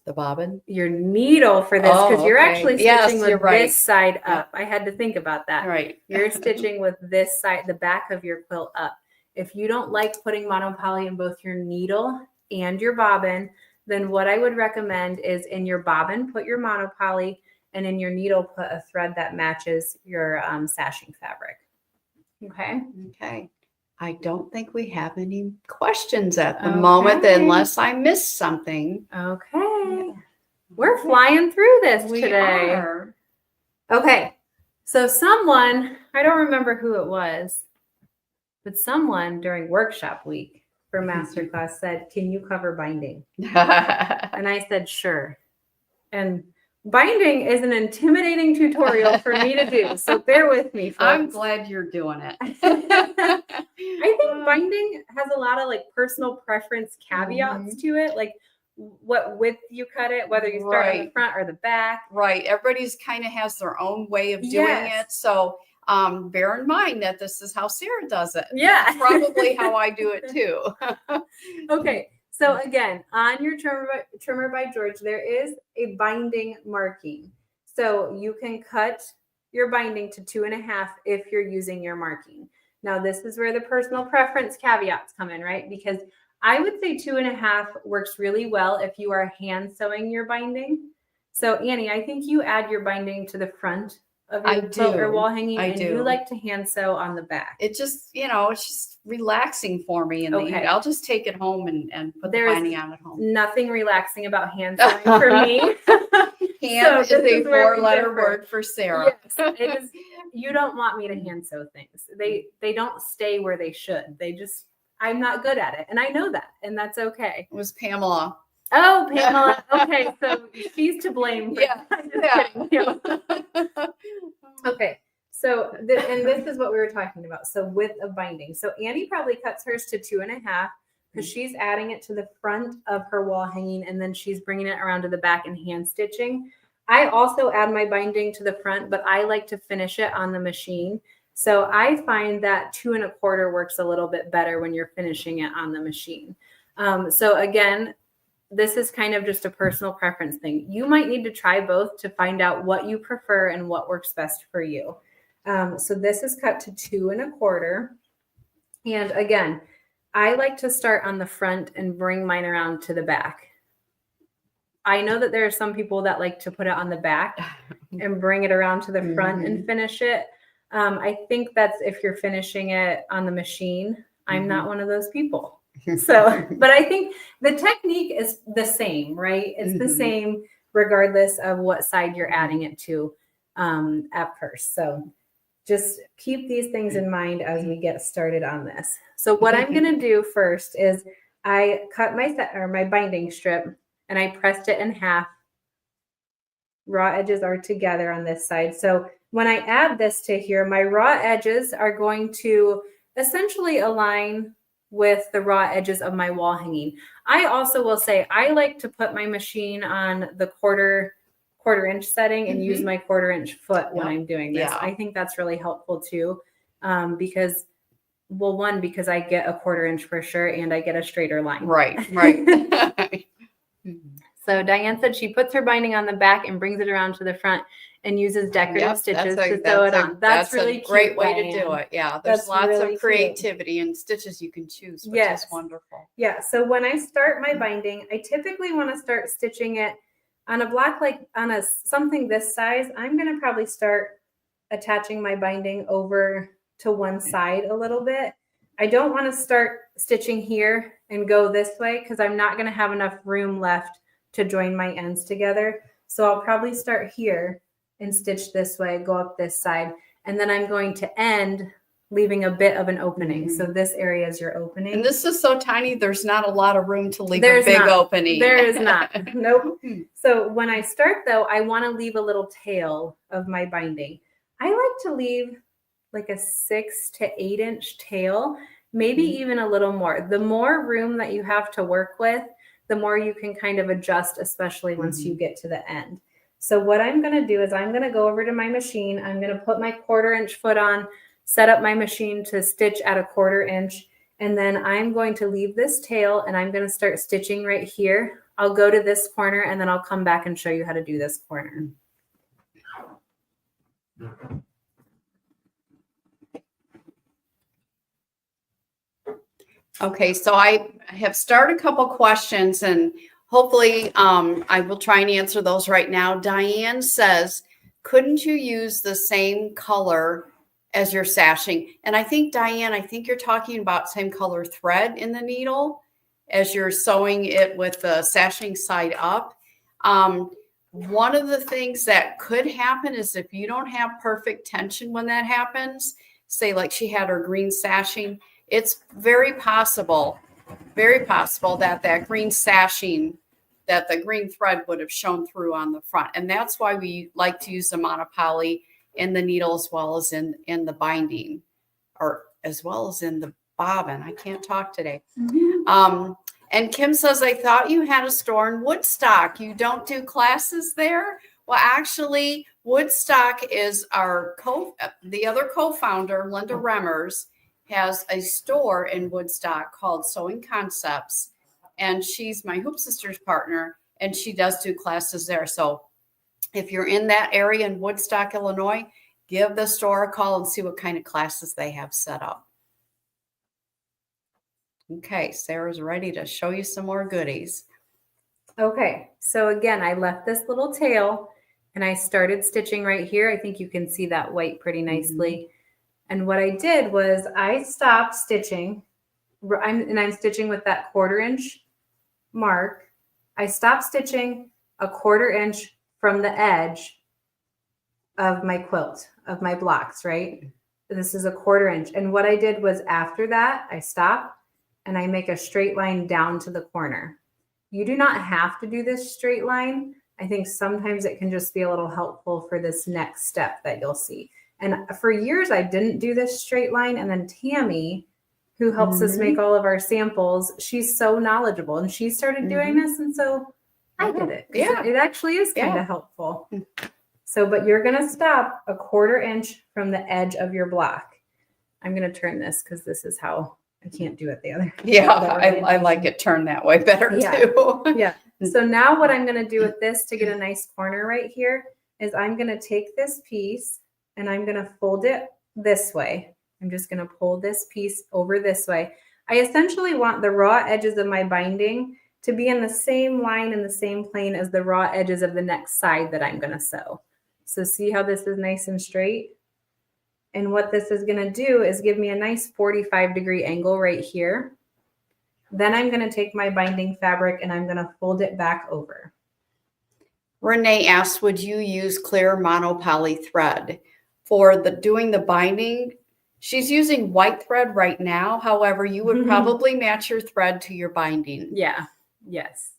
the bobbin, your needle for this, because you're actually stitching with this side up. I had to think about that. Right. You're stitching with this side, the back of your quilt up. If you don't like putting monopoly in both your needle and your bobbin, then what I would recommend is in your bobbin, put your monopoly, and in your needle, put a thread that matches your sashing fabric. Okay. Okay. I don't think we have any questions at the moment, unless I missed something. Okay. We're flying through this today. Are. Okay. So someone, I don't remember who it was, but someone during workshop week for Masterclass said, "Can you cover binding?" And I said, "Sure." And binding is an intimidating tutorial for me to do, so bear with me, folks. I'm glad you're doing it. I think binding has a lot of like personal preference caveats to it, like what width you cut it, whether you start on the front or the back. Right. Everybody's kind of has their own way of doing it. So bear in mind that this is how Sarah does it. Yeah. That's probably how I do it too. Okay. So again, on your trimmer by George, there is a binding marking. So you can cut your binding to 2.5 if you're using your marking. Now, this is where the personal preference caveats come in, right? Because I would say 2.5 works really well if you are hand sewing your binding. So Annie, I think you add your binding to the front of your quilt or wall hanging, and you like to hand sew on the back. It just, it's just relaxing for me. And I'll just take it home and put the binding on at home. Nothing relaxing about hand sewing for me. Hand is a 4-letter word for Sarah. Yes, it is. You don't want me to hand sew things. They don't stay where they should. I'm not good at it. And I know that. And that's okay. It was Pamela. Oh, Pamela. Okay. So she's to blame. Okay. So, and this is what we were talking about. So width of binding. So Annie probably cuts hers to 2.5 because she's adding it to the front of her wall hanging, and then she's bringing it around to the back and hand stitching. I also add my binding to the front, but I like to finish it on the machine. So I find that 2.25 works a little bit better when you're finishing it on the machine. So again, this is kind of just a personal preference thing. You might need to try both to find out what you prefer and what works best for you. So this is cut to 2.25. And again, I like to start on the front and bring mine around to the back. I know that there are some people that like to put it on the back and bring it around to the front and finish it. I think that's if you're finishing it on the machine. I'm not one of those people. So, but I think the technique is the same, right? It's the same regardless of what side you're adding it to at first. So just keep these things in mind as we get started on this. So what I'm going to do first is I cut my binding strip and I pressed it in half raw edges are together on this side. So when I add this to here, my raw edges are going to essentially align with the raw edges of my wall hanging. I also will say I like to put my machine on the quarter inch setting and use my 1/4 inch foot when I'm doing this. Yeah. I think that's really helpful too, because because I get a 1/4 inch for sure, and I get a straighter line. Right. So Diane said she puts her binding on the back and brings it around to the front and uses decorative stitches to sew it on. That's really cute, great way Diane. to do it. Yeah, there's That's lots really of creativity and stitches you can choose, which is wonderful. Yeah, so when I start my binding, I typically want to start stitching it on a block like on a something this size. I'm going to probably start attaching my binding over to one side a little bit. I don't want to start stitching here and go this way because I'm not going to have enough room left to join my ends together. So I'll probably start here and stitch this way, go up this side, and then I'm going to end leaving a bit of an opening. So this area is your opening. And this is so tiny, there's not a lot of room to leave a big opening. There is not. Nope. So when I start though, I want to leave a little tail of my binding. I like to leave like a 6 to 8 inch tail, maybe even a little more. The more room that you have to work with, the more you can kind of adjust, especially once you get to the end. So what I'm going to do is I'm going to go over to my machine. I'm going to put my 1/4 inch foot on, set up my machine to stitch at a 1/4 inch. And then I'm going to leave this tail and I'm going to start stitching right here. I'll go to this corner and then I'll come back and show you how to do this corner. Okay, so I have started a couple questions and hopefully I will try and answer those right now. Diane says, couldn't you use the same color as your sashing? And I think, Diane, I think you're talking about same color thread in the needle as you're sewing it with the sashing side up. One of the things that could happen is if you don't have perfect tension when that happens, say like she had her green sashing, it's very possible that that green sashing, that the green thread would have shown through on the front. And that's why we like to use the monopoly in the needle as well as in the binding, or as well as in the bobbin. I can't talk today. And Kim says, I thought you had a store in Woodstock. You don't do classes there? Well, actually, Woodstock is the other co-founder, Linda Remmers, has a store in Woodstock called Sewing Concepts. And she's my Hoop Sisters partner, and she does do classes there. So if you're in that area in Woodstock, Illinois, give the store a call and see what kind of classes they have set up. Okay, Sarah's ready to show you some more goodies. Okay, so again, I left this little tail and I started stitching right here. I think you can see that white pretty nicely. And what I did was I stopped stitching. I'm stitching with that 1/4 inch mark. I stopped stitching a 1/4 inch from the edge of my quilt, of my blocks, right? This is a 1/4 inch. And what I did was after that, I stop and I make a straight line down to the corner. You do not have to do this straight line. I think sometimes it can just be a little helpful for this next step that you'll see. And for years, I didn't do this straight line. And then Tammy, who helps us make all of our samples, she's so knowledgeable and she started doing this. And so I did it. Yeah. It actually is kind of helpful. So, but you're going to stop a 1/4 inch from the edge of your block. I'm going to turn this because this is how I can't do it the other. Yeah, I like it turned that way better too. Yeah. So now what I'm going to do with this to get a nice corner right here is I'm going to take this piece and I'm going to fold it this way. I'm just going to pull this piece over this way. I essentially want the raw edges of my binding to be in the same line in the same plane as the raw edges of the next side that I'm going to sew. So see how this is nice and straight? And what this is going to do is give me a nice 45-degree angle right here. Then I'm going to take my binding fabric and I'm going to fold it back over. Renee asks, would you use clear monopoly thread for doing the binding? She's using white thread right now. However, you would probably match your thread to your binding. Yeah. Yes.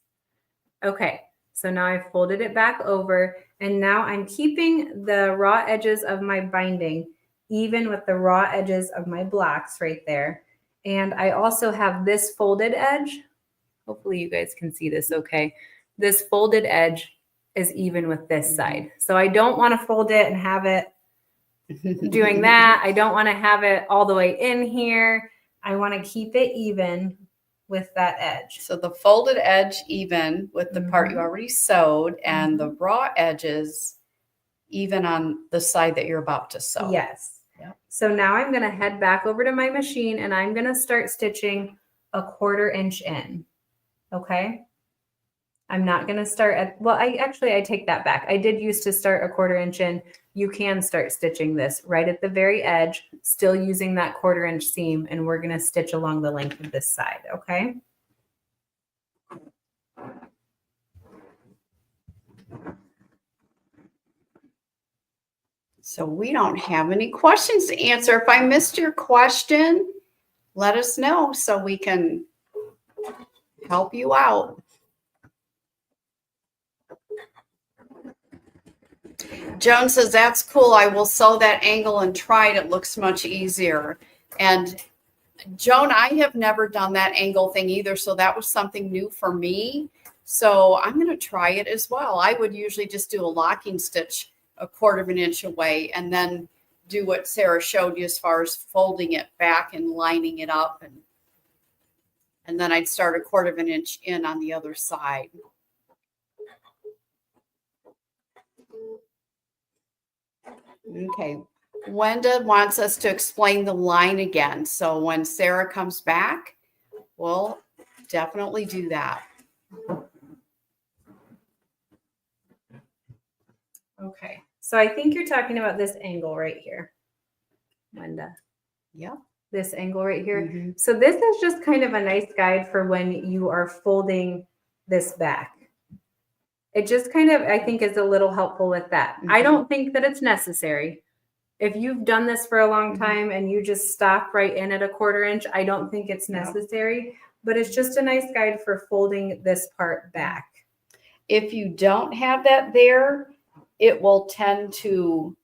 Okay. So now I've folded it back over And now I'm keeping the raw edges of my binding even with the raw edges of my blocks right there. And I also have this folded edge. Hopefully you guys can see this okay. This folded edge is even with this side. So I don't want to fold it and have it doing that. I don't want to have it all the way in here. I want to keep it even with that edge. So the folded edge even with the part you already sewed, and the raw edges even on the side that you're about to sew. Yes. Yep. So now I'm going to head back over to my machine and I'm going to start stitching a 1/4 inch in. Okay. I'm not going to start at, well, I take that back. I did used to start a 1/4 inch in. You can start stitching this right at the very edge, still using that 1/4 inch seam. And we're going to stitch along the length of this side. Okay. So we don't have any questions to answer. If I missed your question, let us know so we can help you out. Joan says, that's cool. I will sew that angle and try it. It looks much easier. And Joan, I have never done that angle thing either. So that was something new for me. So I'm going to try it as well. I would usually just do a locking stitch 1/4 inch away and then do what Sarah showed you as far as folding it back and lining it up. And then I'd start 1/4 inch in on the other side. Okay. Wenda wants us to explain the line again. So when Sarah comes back, we'll definitely do that. Okay. So I think you're talking about this angle right here, Wenda. Yep. This angle right here. So this is just kind of a nice guide for when you are folding this back. It just kind of, I think, is a little helpful with that. I don't think that it's necessary. If you've done this for a long time and you just stop right in at 1/4 inch, I don't think it's necessary, but it's just a nice guide for folding this part back. If you don't have that there, it will tend to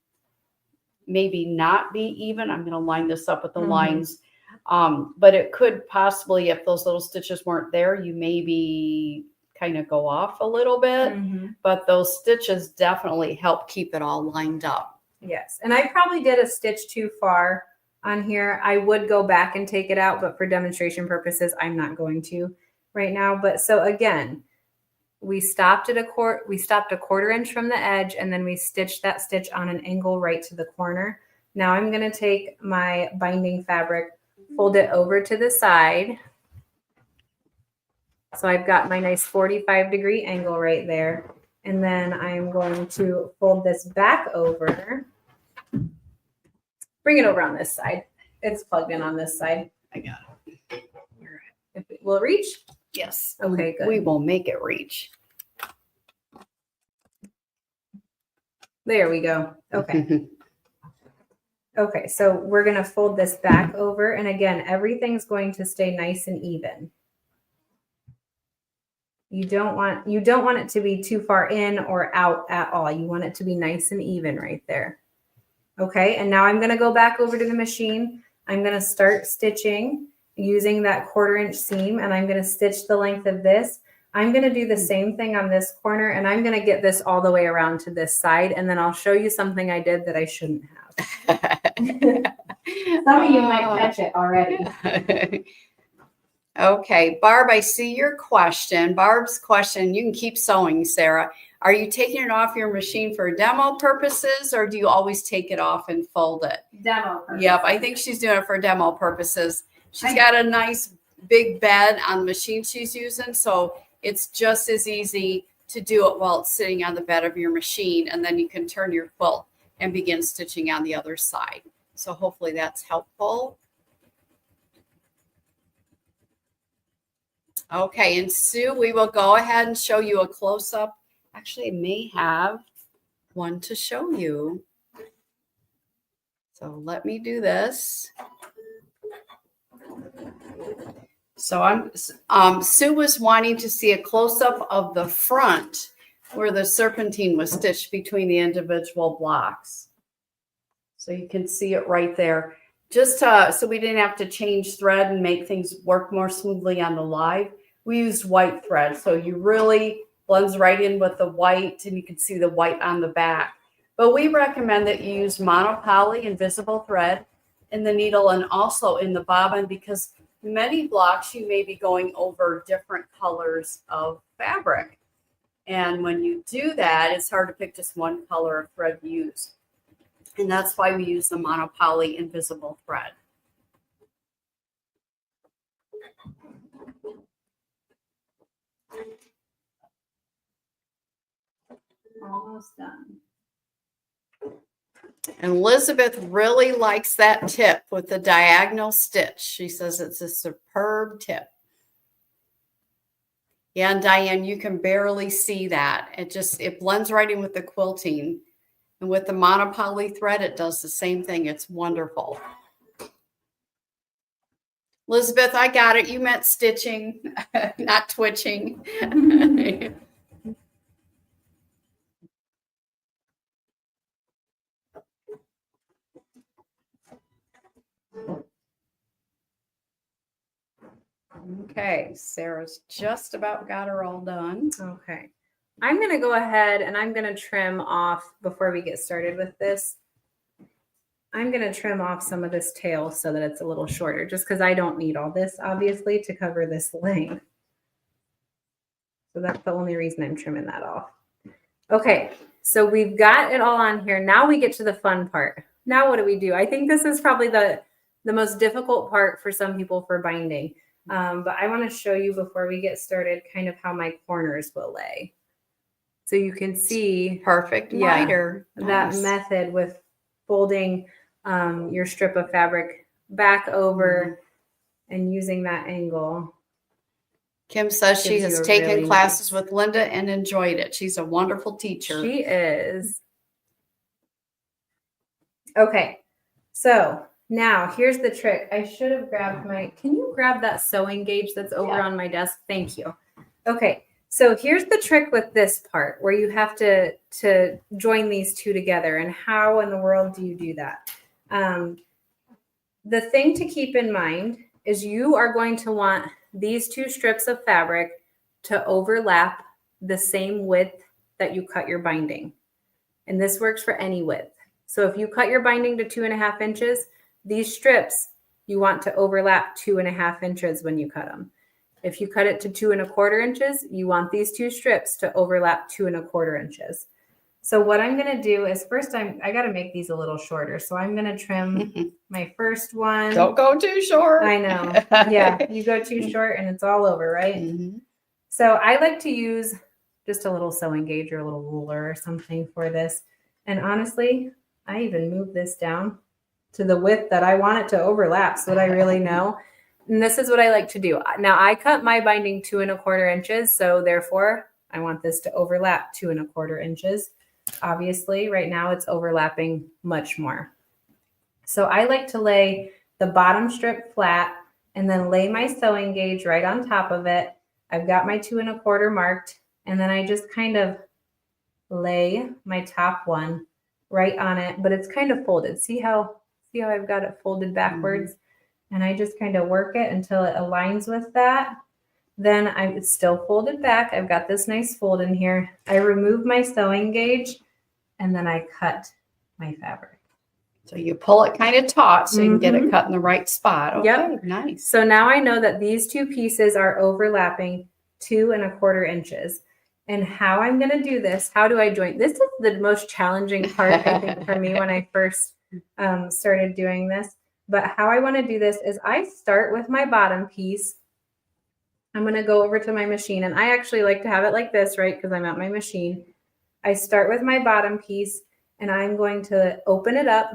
maybe not be even. I'm going to line this up with the lines. But it could possibly, if those little stitches weren't there, you maybe kind of go off a little bit. But those stitches definitely help keep it all lined up. Yes. And I probably did a stitch too far on here. I would go back and take it out, but for demonstration purposes, I'm not going to right now. But so again, we stopped at 1/4 inch from the edge, and then we stitched that stitch on an angle right to the corner. Now I'm going to take my binding fabric, fold it over to the side. So I've got my nice 45-degree angle right there. And then I'm going to fold this back over. Bring it over on this side. It's plugged in on this side. I got it. Will it reach? Yes. Okay, good. We will make it reach. There we go. Okay. Okay, so we're going to fold this back over. And again, everything's going to stay nice and even. You don't want it to be too far in or out at all. You want it to be nice and even right there. Okay, and now I'm going to go back over to the machine. I'm going to start stitching using that 1/4 inch seam, and I'm going to stitch the length of this. I'm going to do the same thing on this corner, and I'm going to get this all the way around to this side, and then I'll show you something I did that I shouldn't have. Some of you might catch it already. Okay, Barb, I see your question. Barb's question, you can keep sewing, Sarah. Are you taking it off your machine for demo purposes, or do you always take it off and fold it? Demo purposes. Yep, I think she's doing it for demo purposes. She's got a nice big bed on the machine she's using, so it's just as easy to do it while it's sitting on the bed of your machine, and then you can turn your quilt and begin stitching on the other side. So hopefully that's helpful. Okay, and Sue, we will go ahead and show you a close-up. Actually, I may have one to show you. So let me do this. So Sue was wanting to see a close-up of the front where the serpentine was stitched between the individual blocks. So you can see it right there. Just so we didn't have to change thread and make things work more smoothly on the live, we used white thread. So you really blends right in with the white, and you can see the white on the back. But we recommend that you use monopoly invisible thread in the needle and also in the bobbin, because many blocks you may be going over different colors of fabric. And when you do that, it's hard to pick just one color of thread to use. And that's why we use the monopoly invisible thread. Almost done. And Elizabeth really likes that tip with the diagonal stitch. She says it's a superb tip. Yeah, and Diane, you can barely see that. It blends right in with the quilting. And with the monopoly thread, it does the same thing. It's wonderful. Elizabeth, I got it. You meant stitching, not twitching. Okay, Sarah's just about got her all done. Okay. I'm going to go ahead and I'm going to trim off before we get started with this. I'm going to trim off some of this tail so that it's a little shorter, just because I don't need all this, obviously, to cover this length. So that's the only reason I'm trimming that off. Okay, so we've got it all on here. Now we get to the fun part. Now what do? I think this is probably the most difficult part for some people for binding. But I want to show you before we get started kind of how my corners will lay. So you can see perfect miter. That method with folding your strip of fabric back over and using that angle. Kim says she has taken classes with Linda and enjoyed it. She's a wonderful teacher. She is. Okay, so now here's the trick. I should have grabbed can you grab that sewing gauge that's over on my desk? Thank you. Okay, so here's the trick with this part where you have to join these two together. And how in the world do you do that? The thing to keep in mind is you are going to want these two strips of fabric to overlap the same width that you cut your binding. And this works for any width. So if you cut your binding to 2.5 inches, these strips, you want to overlap 2.5 inches when you cut them. If you cut it to 2.25 inches, you want these two strips to overlap 2.25 inches. So what I'm going to do is first I got to make these a little shorter. So I'm going to trim my first one. Don't go too short. I know. Yeah, you go too short and it's all over, right? Mm-hmm. So I like to use just a little sewing gauge or a little ruler or something for this. And honestly, I even moved this down to the width that I want it to overlap so that I really know. And this is what I like to do. Now I cut my binding 2.25 inches. So therefore I want this to overlap 2.25 inches. Obviously right now it's overlapping much more. So I like to lay the bottom strip flat and then lay my sewing gauge right on top of it. I've got my 2.25 marked, and then I just kind of lay my top one right on it, but it's kind of folded. See how I've got it folded backwards? Mm-hmm. And I just kind of work it until it aligns with that. Then it's still folded back. I've got this nice fold in here. I remove my sewing gauge and then I cut my fabric. So you pull it kind of taut so you can get it cut in the right spot. Okay, yep. Nice. So now I know that these two pieces are overlapping 2.25 inches. And how I'm going to do this, how do I join? This is the most challenging part, I think, for me when I first started doing this. But how I want to do this is I start with my bottom piece. I'm going to go over to my machine. And I actually like to have it like this, right? Because I'm at my machine. I start with my bottom piece and I'm going to open it up.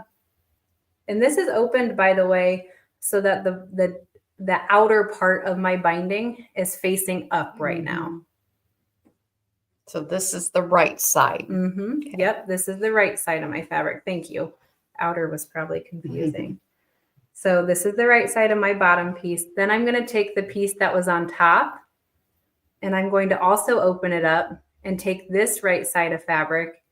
And this is opened, by the way, so that the outer part of my binding is facing up right now. So this is the right side. Mm-hmm. Okay. Yep, this is the right side of my fabric. Thank you. Outer was probably confusing. Mm-hmm. So this is the right side of my bottom piece. Then I'm going to take the piece that was on top and I'm going to also open it up and take this right side of fabric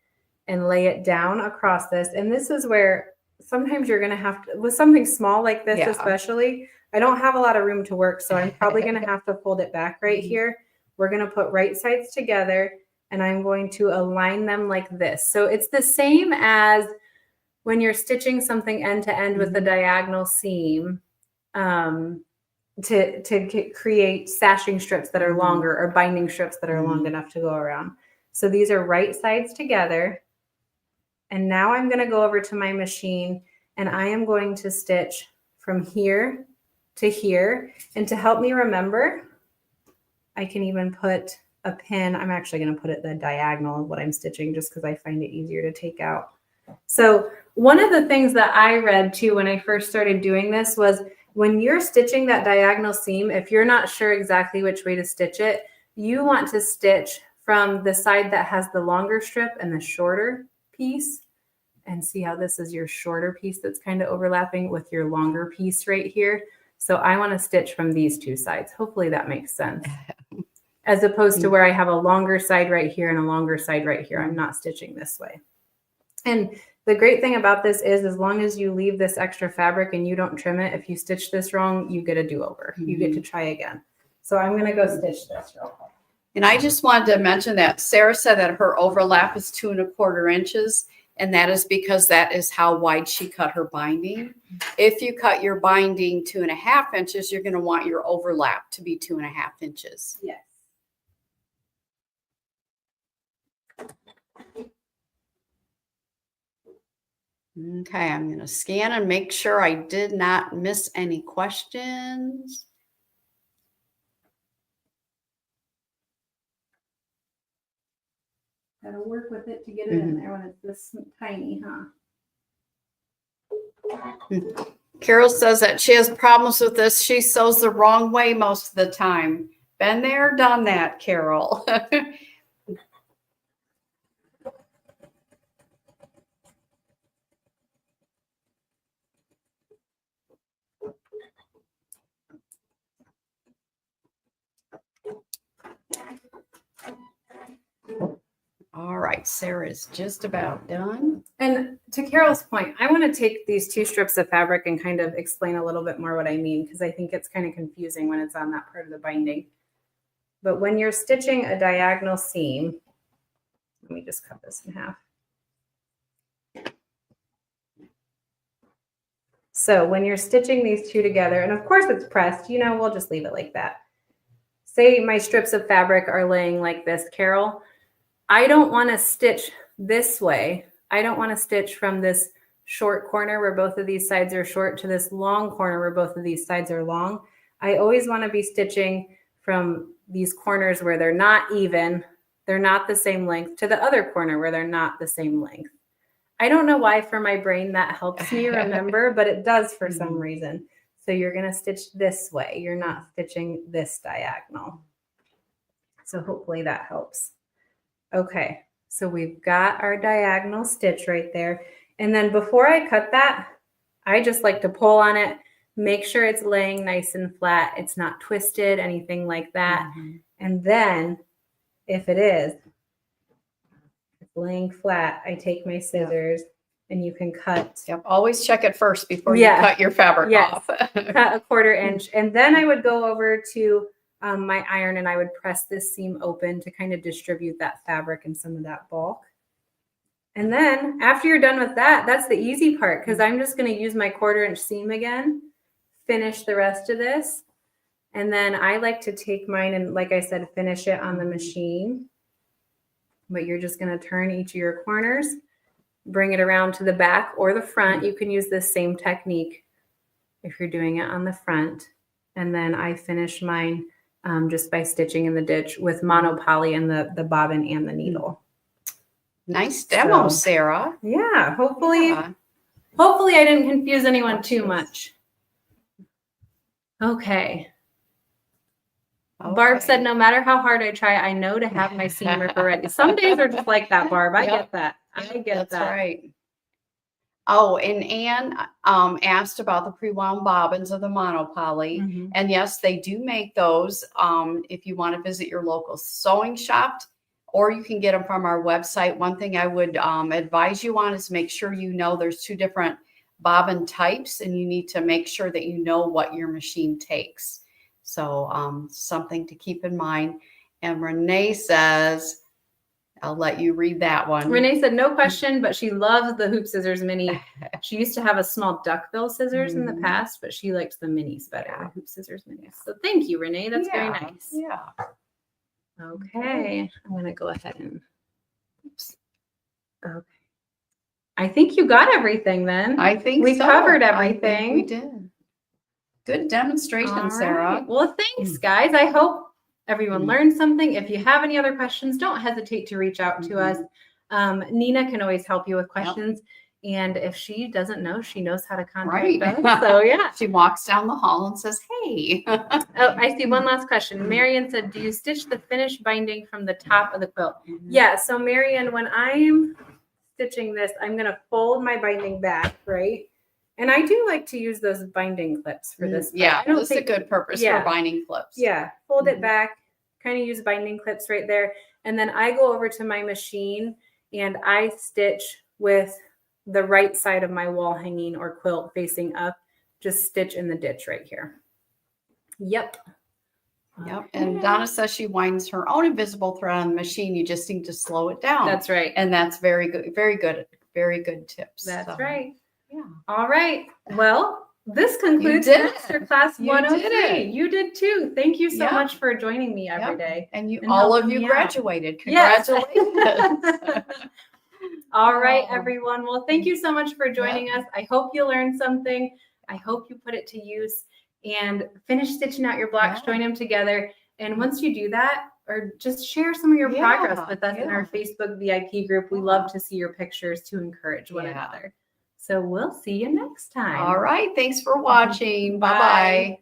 and lay it down across this. And this is where sometimes you're going to have to, with something small like this, especially, I don't have a lot of room to work. So I'm probably going to have to fold it back right here. We're going to put right sides together and I'm going to align them like this. So it's the same as when you're stitching something end to end with a diagonal seam, to create sashing strips that are longer or binding strips that are long enough to go around. So these are right sides together. And now I'm going to go over to my machine and I am going to stitch from here to here. And to help me remember, I can even put a pin. I'm actually going to put it the diagonal of what I'm stitching just because I find it easier to take out. So one of the things that I read too when I first started doing this was when you're stitching that diagonal seam, if you're not sure exactly which way to stitch it, you want to stitch from the side that has the longer strip and the shorter piece. And see how this is your shorter piece that's kind of overlapping with your longer piece right here. So I want to stitch from these two sides. Hopefully that makes sense. As opposed to where I have a longer side right here and a longer side right here. I'm not stitching this way. And the great thing about this is as long as you leave this extra fabric and you don't trim it, if you stitch this wrong, you get a do-over. You get to try again. So I'm going to go stitch this real quick. And I just wanted to mention that Sarah said that her overlap is 2 1/4 inches. And that is because that is how wide she cut her binding. If you cut your binding 2 1/2 inches, you're going to want your overlap to be 2 1/2 inches. Yes. Okay, I'm going to scan and make sure I did not miss any questions. Gotta work with it to get it in there when it's this tiny, huh? Carol says that she has problems with this. She sews the wrong way most of the time. Been there, done that, Carol. All right, Sarah is just about done. And to Carol's point, I want to take these 2 strips of fabric and kind of explain a little bit more what I mean, because I think it's kind of confusing when it's on that part of the binding. But when you're stitching a diagonal seam, let me just cut this in half. So when you're stitching these 2 together, and of course it's pressed, you know, we'll just leave it like that. Say my strips of fabric are laying like this, Carol. I don't want to stitch this way. I don't want to stitch from this short corner where both of these sides are short to this long corner where both of these sides are long. I always want to be stitching from these corners where they're not even, they're not the same length, to the other corner where they're not the same length. I don't know why for my brain that helps me remember, but it does for some reason. So you're going to stitch this way. You're not stitching this diagonal. So hopefully that helps. Okay, so we've got our diagonal stitch right there. And then before I cut that, I just like to pull on it, make sure it's laying nice and flat. It's not twisted, anything like that. And then if it is, it's laying flat, I take my scissors and you can cut. Yep, always check it first before you cut your fabric off. Cut a 1/4 inch. And then I would go over to my iron and I would press this seam open to kind of distribute that fabric and some of that bulk. And then after you're done with that, that's the easy part because I'm just going to use my 1/4 inch seam again, finish the rest of this. And then I like to take mine and, like I said, finish it on the machine. But you're just going to turn each of your corners, bring it around to the back or the front. You can use this same technique if you're doing it on the front. And then I finish mine just by stitching in the ditch with monopoly and the bobbin and the needle. Nice demo, Sarah. Yeah, hopefully I didn't confuse anyone too much. Okay. Barb said, no matter how hard I try, I know to have my seam ripper ready. Some days are just like that, Barb. I get that. I get that. That's right. Oh, and Anne asked about the pre-wound bobbins of the monopoly. And yes, they do make those if you want to visit your local sewing shop or you can get them from our website. One thing I would advise you on is make sure you know there's 2 different bobbin types, and you need to make sure that you know what your machine takes. So something to keep in mind. And Renee says, I'll let you read that one. Renee said, no question, but she loves the hoop scissors mini. She used to have a small duckbill scissors in the past, but she likes the minis better, the hoop scissors minis. So thank you, Renee. That's very nice. Yeah. Okay. I'm going to go ahead and, oops. Okay. I think you got everything then. I think we so. covered I everything. think we did. Good demonstration, All Sarah. right. Well, thanks, guys. I hope everyone learned something. If you have any other questions, don't hesitate to reach out to us. Nina can always help you with questions. And if she doesn't know, she knows how to contact us. So yeah. She walks down the hall and says, hey. Oh, I see one last question. Marion said, do you stitch the finished binding from the top of the quilt? Yeah. So Marion, when I'm stitching this, I'm going to fold my binding back, right? And I do like to use those binding clips for this. Yeah, this is a good purpose for binding clips. Yeah, fold it back, kind of use binding clips right there. And then I go over to my machine and I stitch with the right side of my wall hanging or quilt facing up. Just stitch in the ditch right here. Yep. Yep. And Donna says she winds her own invisible thread on the machine. You just need to slow it down. That's right. And that's very good. Very good. Very good tips. That's right. Yeah. All right. Well, this concludes Masterclass 103. You did too. Thank you so much for joining me every day. And all of you graduated. Yes. Congratulations. All right, everyone. Well, thank you so much for joining us. I hope you learned something. I hope you put it to use and finish stitching out your blocks, join them together. And once you do that, or just share some of your progress with us in our Facebook VIP group. We love to see your pictures to encourage one another. So we'll see you next time. All right. Thanks for watching. Bye-bye.